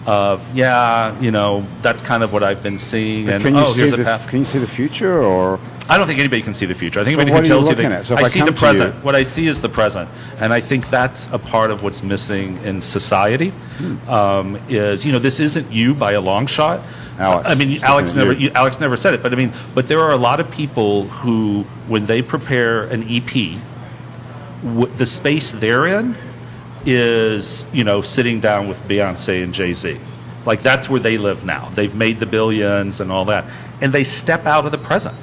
of, that's kind of what I've been seeing. But and can you here's a path. Can you see the future, or I don't think anybody can see the future. I think So anybody what who are you tells you looking that at? So if I I see come the to present. you- What I see is the present, and I think that's a part of what's missing in society. Is this isn't you by a long shot. Alex, I mean, speaking Alex of never. you. Alex never said it, but there are a lot of people who, when they prepare an EP, the space they're in is sitting down with Beyonce and Jay-Z. Like that's where they live now. They've made the billions and all that, and they step out of the present.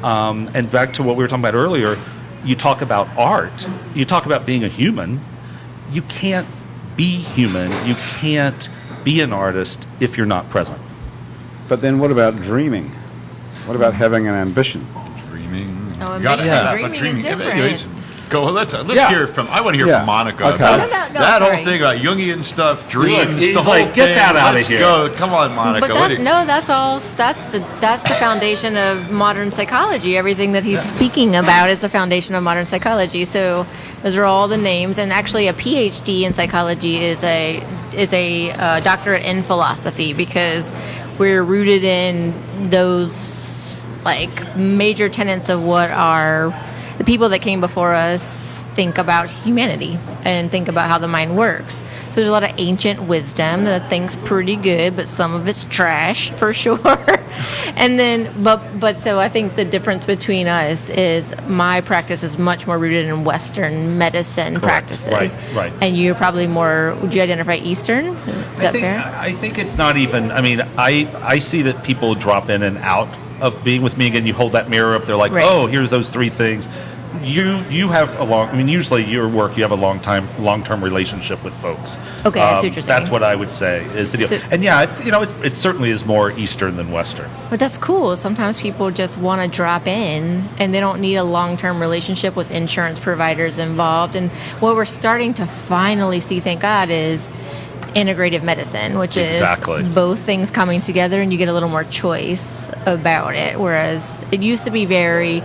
And back to what we were talking about earlier, you talk about art, you talk about being a human. You can't be human. You can't be an artist if you're not present. But then what about dreaming? What about having an ambition? Dreaming. Oh, You gotta ambition have and a dreaming is different. Anyways, go. Let's Yeah. hear from. I want to hear Yeah. from Monica Okay. about No, that sorry. whole thing about Jungian stuff, Look, dreams, he's the whole like, "Get thing. that outta Let's here." go. Come on, Monica. But that's all. That's the foundation of modern psychology. Everything that he's speaking about is the foundation of modern psychology. So those are all the names. And actually, a PhD in psychology is a doctorate in philosophy because we're rooted in those like major tenets of what the people that came before us think about humanity and think about how the mind works. So there's a lot of ancient wisdom that I think's pretty good, but some of it's trash for sure. And then, but so I think the difference between us is my practice is much more rooted in Western medicine practices. Right. And you're probably more. Would you identify Eastern? Is that fair? I think it's not even. I mean, I see that people drop in and out of being with me again. You hold that mirror up. They're like, Right. oh, here's those three things. You have a long. I mean, usually your work, you have a long-term relationship with folks. Okay, I see what you're saying. That's what I would say is the deal. So- And yeah, it certainly is more Eastern than Western. But that's cool. Sometimes people just want to drop in and they don't need a long-term relationship with insurance providers involved. And what we're starting to finally see, thank God, is integrative medicine, which Exactly. is both things coming together and you get a little more choice about it. Whereas it used to be very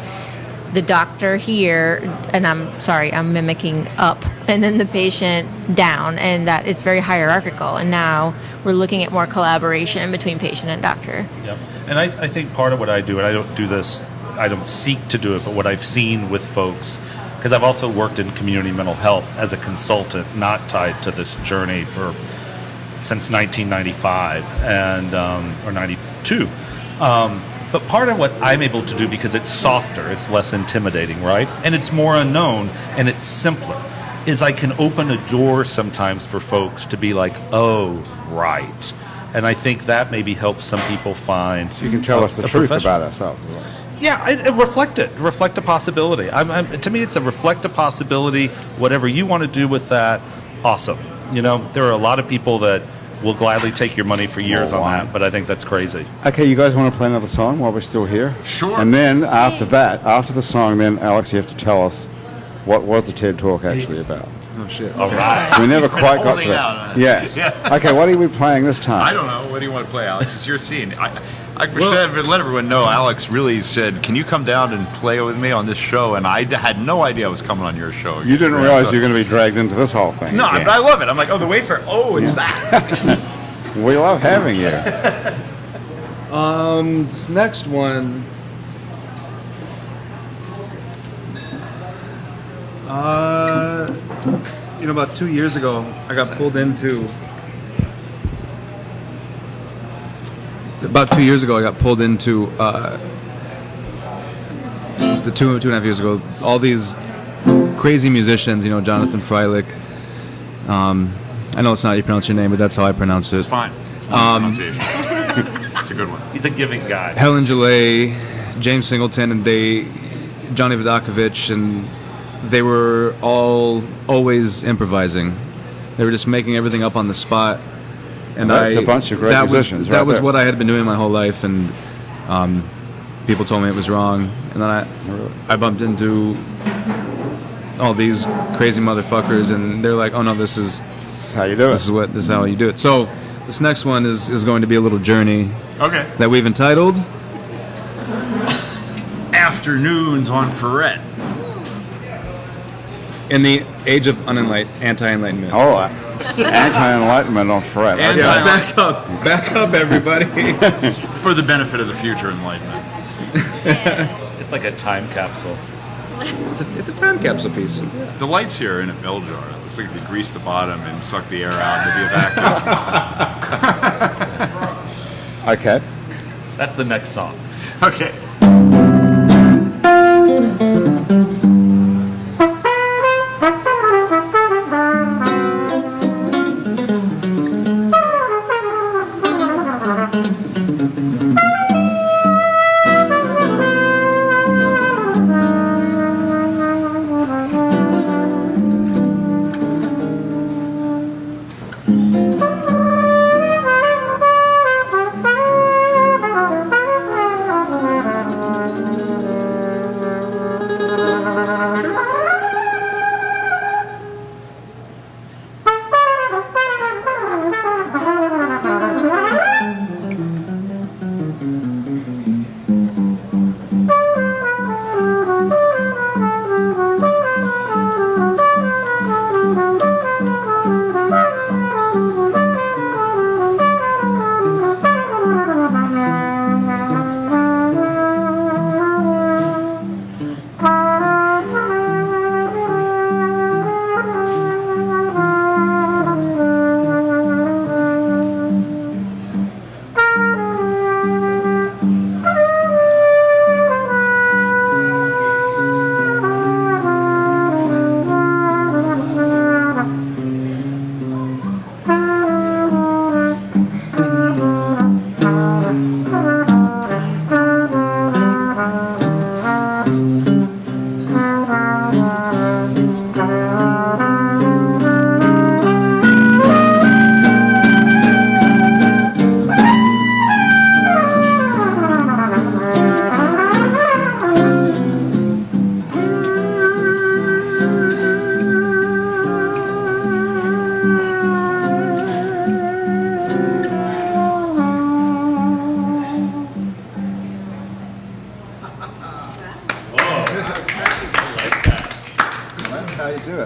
the doctor here, and I'm sorry, I'm mimicking up, and then the patient down, and that it's very hierarchical. And now we're looking at more collaboration between patient and doctor. Yep. And I think part of what I do, and I don't do this, I don't seek to do it, but what I've seen with folks, because I've also worked in community mental health as a consultant, not tied to this journey since 1995 and or 92. But part of what I'm able to do, because it's softer, it's less intimidating, right? And it's more unknown and it's simpler, is I can open a door sometimes for folks to be like, oh, right. And I think that maybe helps some people find. You can tell us the a truth profession. about ourselves. Yeah, reflect a possibility. To me, it's a reflect a possibility. Whatever you want to do with that, awesome. There are a lot of people that will gladly take your money for years on that, but I think that's crazy. Okay, you guys want to play another song while we're still here? Sure. And then after the song, then Alex, you have to tell us what was the TED Talk actually about. Oh shit. All right. We never been quite got holding to out on it. it. Yes. Yeah. Okay, what are we playing this time? I don't know. What do you want to play, Alex? It's your scene. I should let everyone know. Alex really said, "Can you come down and play with me on this show?" And I had no idea I was coming on your show. You didn't realize you were going to be dragged into this whole thing. No, again. but I love it. I'm like, oh, the Wayfare. Oh, it's that. We love having you. This next one. About 2 years ago, I got pulled into. About 2 years ago, I got pulled into the two and a half years ago. All these crazy musicians, Jonathan Freilich. I know it's not how you pronounce your name, but that's how I pronounce it. It's fine. It's my pronunciation. It's a good one. He's a giving guy. Helen Gillet, James Singleton, and Johnny Vodakovich, and they were all always improvising. They were just making everything up on the spot. And That's a bunch of great musicians, That right was there. what I had been doing my whole life, and people told me it was wrong. And then I bumped into all these crazy motherfuckers, and they're like, "Oh no, this is How you do it? this is how you do it." So this next one is going to be a little journey Okay. that we've entitled Afternoons on Ferret. "In the Age of Anti-Enlightenment." Oh, Anti-Enlightenment on Fred. Anti- Okay. Back up, everybody. For the benefit of the future enlightenment. It's like a time capsule. It's a time capsule piece. The lights here are in a bell jar. It looks like if you grease the bottom and suck the air out, it'd be a vacuum. Okay. That's the next song. Okay.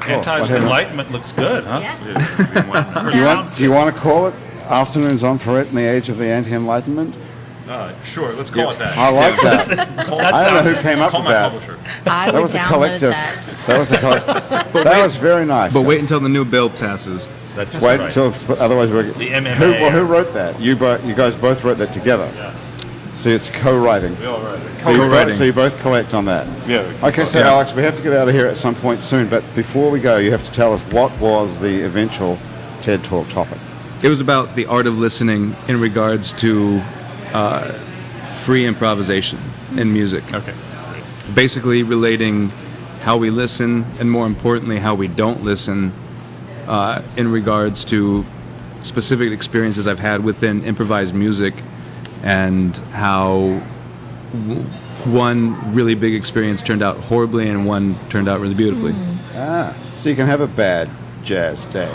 Anti Enlightenment looks good, huh? Yeah. Do you want to call it Afternoons on Ferret in the Age of the Anti Enlightenment? Sure, let's call it that. I like that. I don't know who came up Call with my that. publisher. I That would was a download collective. that. That was a collective. That was very nice. But wait until the new bill passes. That's Wait right. until, otherwise we're. The MMA. Who wrote that? You guys both wrote that together. Yes. So it's co-writing. We all read it. So you both collect on that. Yeah. Okay, so Alex, we have to get out of here at some point soon. But before we go, you have to tell us what was the eventual TED Talk topic. It was about the art of listening in regards to free improvisation in music. Okay. Basically relating how we listen and, more importantly, how we don't listen in regards to specific experiences I've had within improvised music, and how one really big experience turned out horribly and one turned out really beautifully. So you can have a bad jazz day.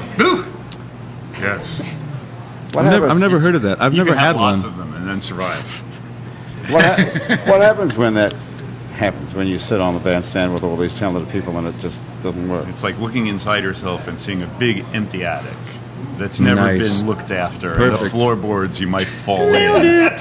Yes. I've never heard of that. I've You never can have had lots one. of them and then survive. What happens when that happens, when you sit on the bandstand with all these talented people and it just doesn't work? It's like looking inside yourself and seeing a big empty attic that's never Nice. been looked after. And Perfect. the floorboards you might fall in.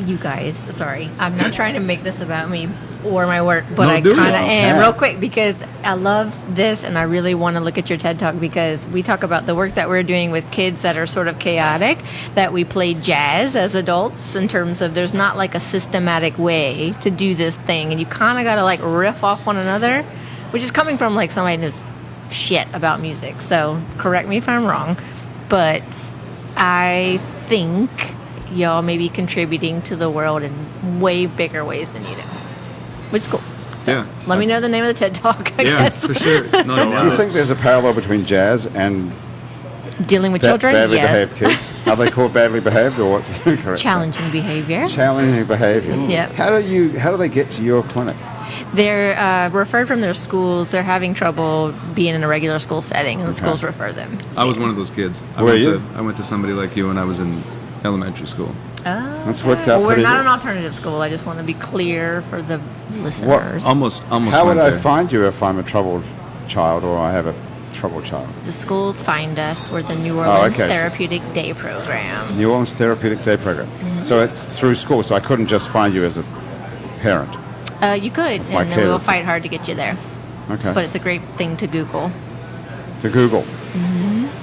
You guys, sorry, I'm not trying to make this about me or my work, but No, I do it. kind of am. Yeah. Real quick, because I love this and I really want to look at your TED Talk, because we talk about the work that we're doing with kids that are sort of chaotic, that we play jazz as adults, in terms of there's not like a systematic way to do this thing, and you kind of got to like riff off one another, which is coming from like somebody who knows shit about music, so correct me if I'm wrong, but I think y'all may be contributing to the world in way bigger ways than you do, which is cool. Yeah. Let me know the name of the TED Talk, I Yeah, guess. for sure. No, Do you think there's a parallel between jazz and Dealing with children, badly yes. behaved kids? Are they called badly behaved, or what's the correct? Challenging behavior. Challenging behavior. Yep. How do they get to your clinic? They're referred from their schools. They're having trouble being in a regular school setting, and the schools refer them. I was one of those kids. Were you? I went to somebody like you when I was in elementary school. That's worked out Well, we're pretty not good. an alternative school. I just want to be clear for the listeners. Almost How would went I there. find you if I'm a troubled child or I have a troubled child? The schools find us. We're the New Orleans okay. Therapeutic Day Program. New Orleans Therapeutic Day Program. So it's through school, so I couldn't just find you as a parent. You could, My and then we'll kids. fight hard to get you there. Okay. But it's a great thing to Google. To Google.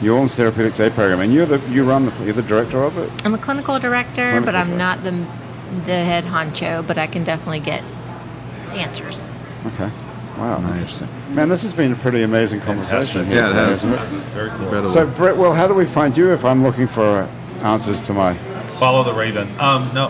New Orleans Therapeutic Day Program. And you're the director of it? I'm a clinical director, Clinical but I'm director. not the head honcho, but I can definitely get answers. Okay. Wow. Nice. Man, this has been a pretty amazing conversation. Fantastic. here Yeah, it today, has. isn't it? It's very cool. Incredible. So, Brett, well, how do we find you if I'm looking for answers to my... Follow the Raven. No.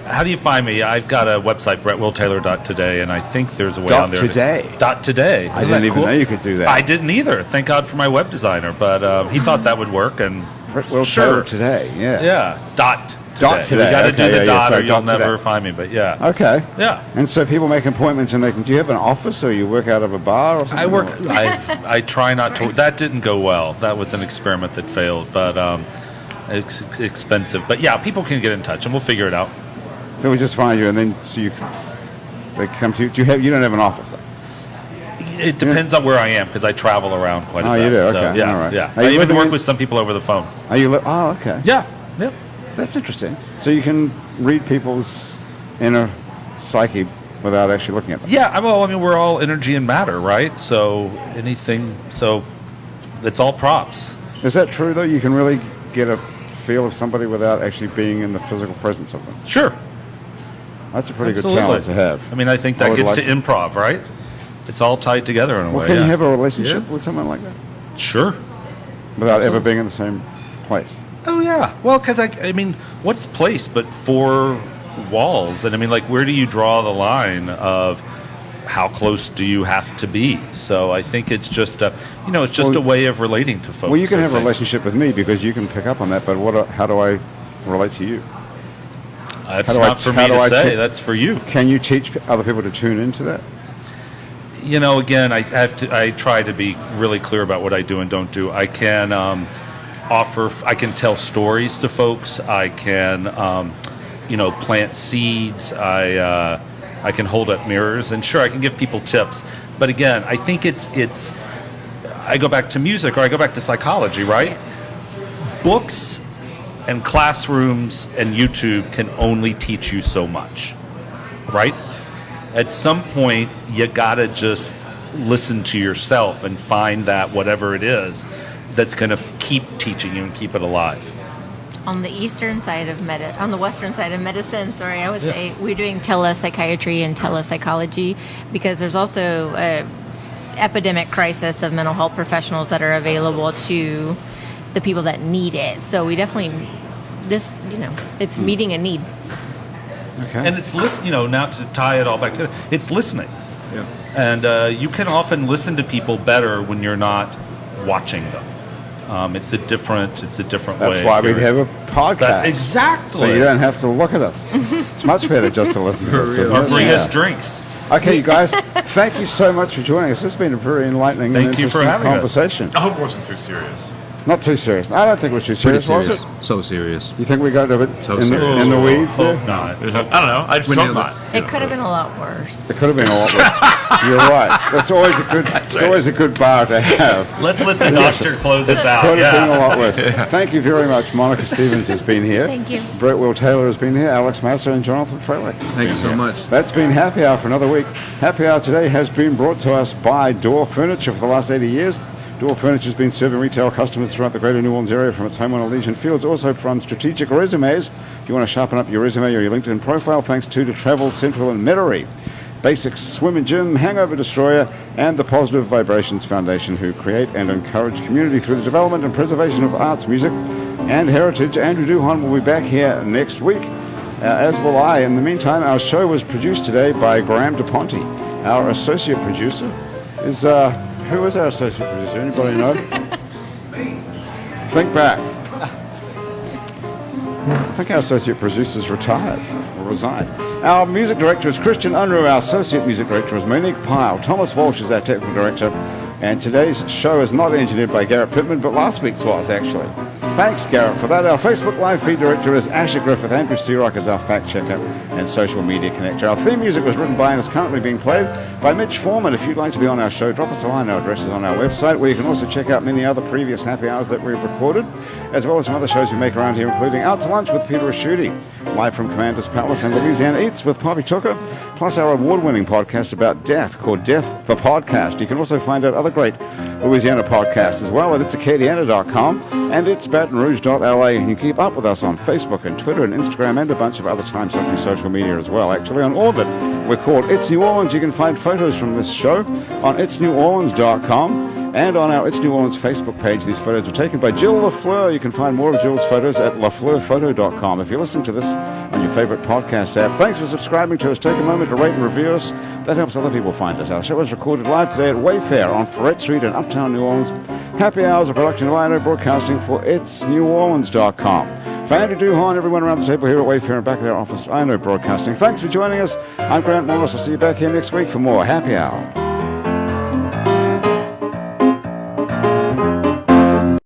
How do you find me? I've got a website, brettwilltaylor.today, and I think there's a way Dot on there. today? .today. I Isn't didn't that even cool? know you could do that. I didn't either. Thank God for my web designer, but he thought that would work, and Brett Will sure. Taylor today, yeah. Yeah. Dot Dot today. We got to Okay, do the yeah, dot, so or you'll dot never today. find me. But yeah. Okay. Yeah. And so people make appointments, and do you have an office, or you work out of a bar or something? I work. or- I try not to. That didn't go well. That was an experiment that failed, but it's expensive. But yeah, people can get in touch, and we'll figure it out. So we just find you, and then they come to you. You don't have an office, though? It depends on where I am because I travel around quite a Oh, bit. you do? So, Okay, yeah, all right. yeah. Are I you even living work in- with some people over the phone. Are you? Oh, okay. Yeah. Yeah. That's interesting. So you can read people's inner psyche without actually looking at them. Yeah. Well, I mean, we're all energy and matter, right? So anything. So it's all props. Is that true, though? You can really get a feel of somebody without actually being in the physical presence of them. Sure. That's a pretty Absolutely. good talent to have. I mean, I think I that would gets like to improv, right? It's all tied together in a Well, way. can yeah. you have a relationship Yeah. with someone like that Sure. without ever being in the same place? Oh yeah. Well, because I mean, what's place but four walls? And I mean, like, where do you draw the line of how close do you have to be? So I think it's just a Well, way of relating to folks. Well, you can I have a think. relationship with me because you can pick up on that. But how do I relate to you? That's how do I- not for how me do to I say. check- That's for you. Can you teach other people to tune into that? Again, I try to be really clear about what I do and don't do. I can I can tell stories to folks. I can, plant seeds. I can hold up mirrors, and sure, I can give people tips. But again, I think it's. I go back to music, or I go back to psychology, right? Books and classrooms and YouTube can only teach you so much, right? At some point, you gotta just listen to yourself and find that whatever it is that's going to keep teaching you and keep it alive. On the eastern side of on the western side of medicine, I would say we're doing telepsychiatry and telepsychology because there's also a epidemic crisis of mental health professionals that are available to the people that need it. So we definitely, it's meeting a need. Okay. And it's now to tie it all back together, it's listening. Yeah. And you can often listen to people better when you're not watching them. It's a different way. That's why we have a podcast. That's exactly. So you don't have to look at us. It's much better just to listen to us. isn't Or it? bring Yeah. us drinks. Okay, you guys, thank you so much for joining us. This has been a very enlightening and Thank you for interesting having us. conversation. I hope it wasn't too serious. Not too serious. I don't think it was too Pretty serious, was serious. it? So serious. You think we got a bit So in the weeds there? Hope not. I don't know. I just We hope nailed not. It could have been a lot worse. It could have been a lot worse. You're right. That's always a good. It's always a good bar to have. Let's let the doctor close us out. Could have been a Yeah. lot worse. Thank you very much. Monica Stevens has been here. Thank you. Brett Will Taylor has been here. Alex Massa and Jonathan Freilich. Thank you so much. That's been Happy Hour for another week. Happy Hour today has been brought to us by Door Furniture for the last 80 years. Door Furniture has been serving retail customers throughout the greater New Orleans area from its home on Elysian Fields, also from Strategic Resumes. If you want to sharpen up your resume or your LinkedIn profile, thanks to Travel Central and Metairie. Basics Swim and Gym, Hangover Destroyer, and the Positive Vibrations Foundation, who create and encourage community through the development and preservation of arts, music, and heritage. Andrew Duhon will be back here next week, as will I. In the meantime, our show was produced today by Graham DePonte. Our associate producer is, who is our associate producer? Anybody know? Think back. I think our associate producer is retired or resigned. Our music director is Christian Unruh. Our associate music director is Monique Pyle. Thomas Walsh is our technical director. And today's show is not engineered by Garrett Pittman, but last week's was, actually. Thanks, Garrett, for that. Our Facebook Live feed director is Asher Griffith. Andrew Searock is our fact checker and social media connector. Our theme music was written by and is currently being played by Mitch Foreman. If you'd like to be on our show, drop us a line. Our address is on our website, where you can also check out many other previous happy hours that we've recorded, as well as some other shows we make around here, including Out to Lunch with Peter Aschuti, Live from Commander's Palace, and Louisiana Eats with Poppy Tucker, plus our award-winning podcast about death called Death the Podcast. You can also find out other great Louisiana podcasts as well at itsacadiana.com and itsbatonrouge.la. You can keep up with us on Facebook and Twitter and Instagram and a bunch of other time-sucking social media as well. Actually, on Orbit, we're called It's New Orleans. You can find photos from this show on itsneworleans.com. And on our It's New Orleans Facebook page, these photos were taken by Jill Lafleur. You can find more of Jill's photos at lafleurphoto.com. If you're listening to this on your favorite podcast app, thanks for subscribing to us. Take a moment to rate and review us. That helps other people find us. Our show is recorded live today at Wayfare on Ferret Street in Uptown New Orleans. Happy Hours, a production of INO Broadcasting for itsneworleans.com. For Andrew Duhon and everyone around the table here at Wayfare and back at our office, INO Broadcasting, thanks for joining us. I'm Grant Morris. I'll see you back here next week for more Happy Hour.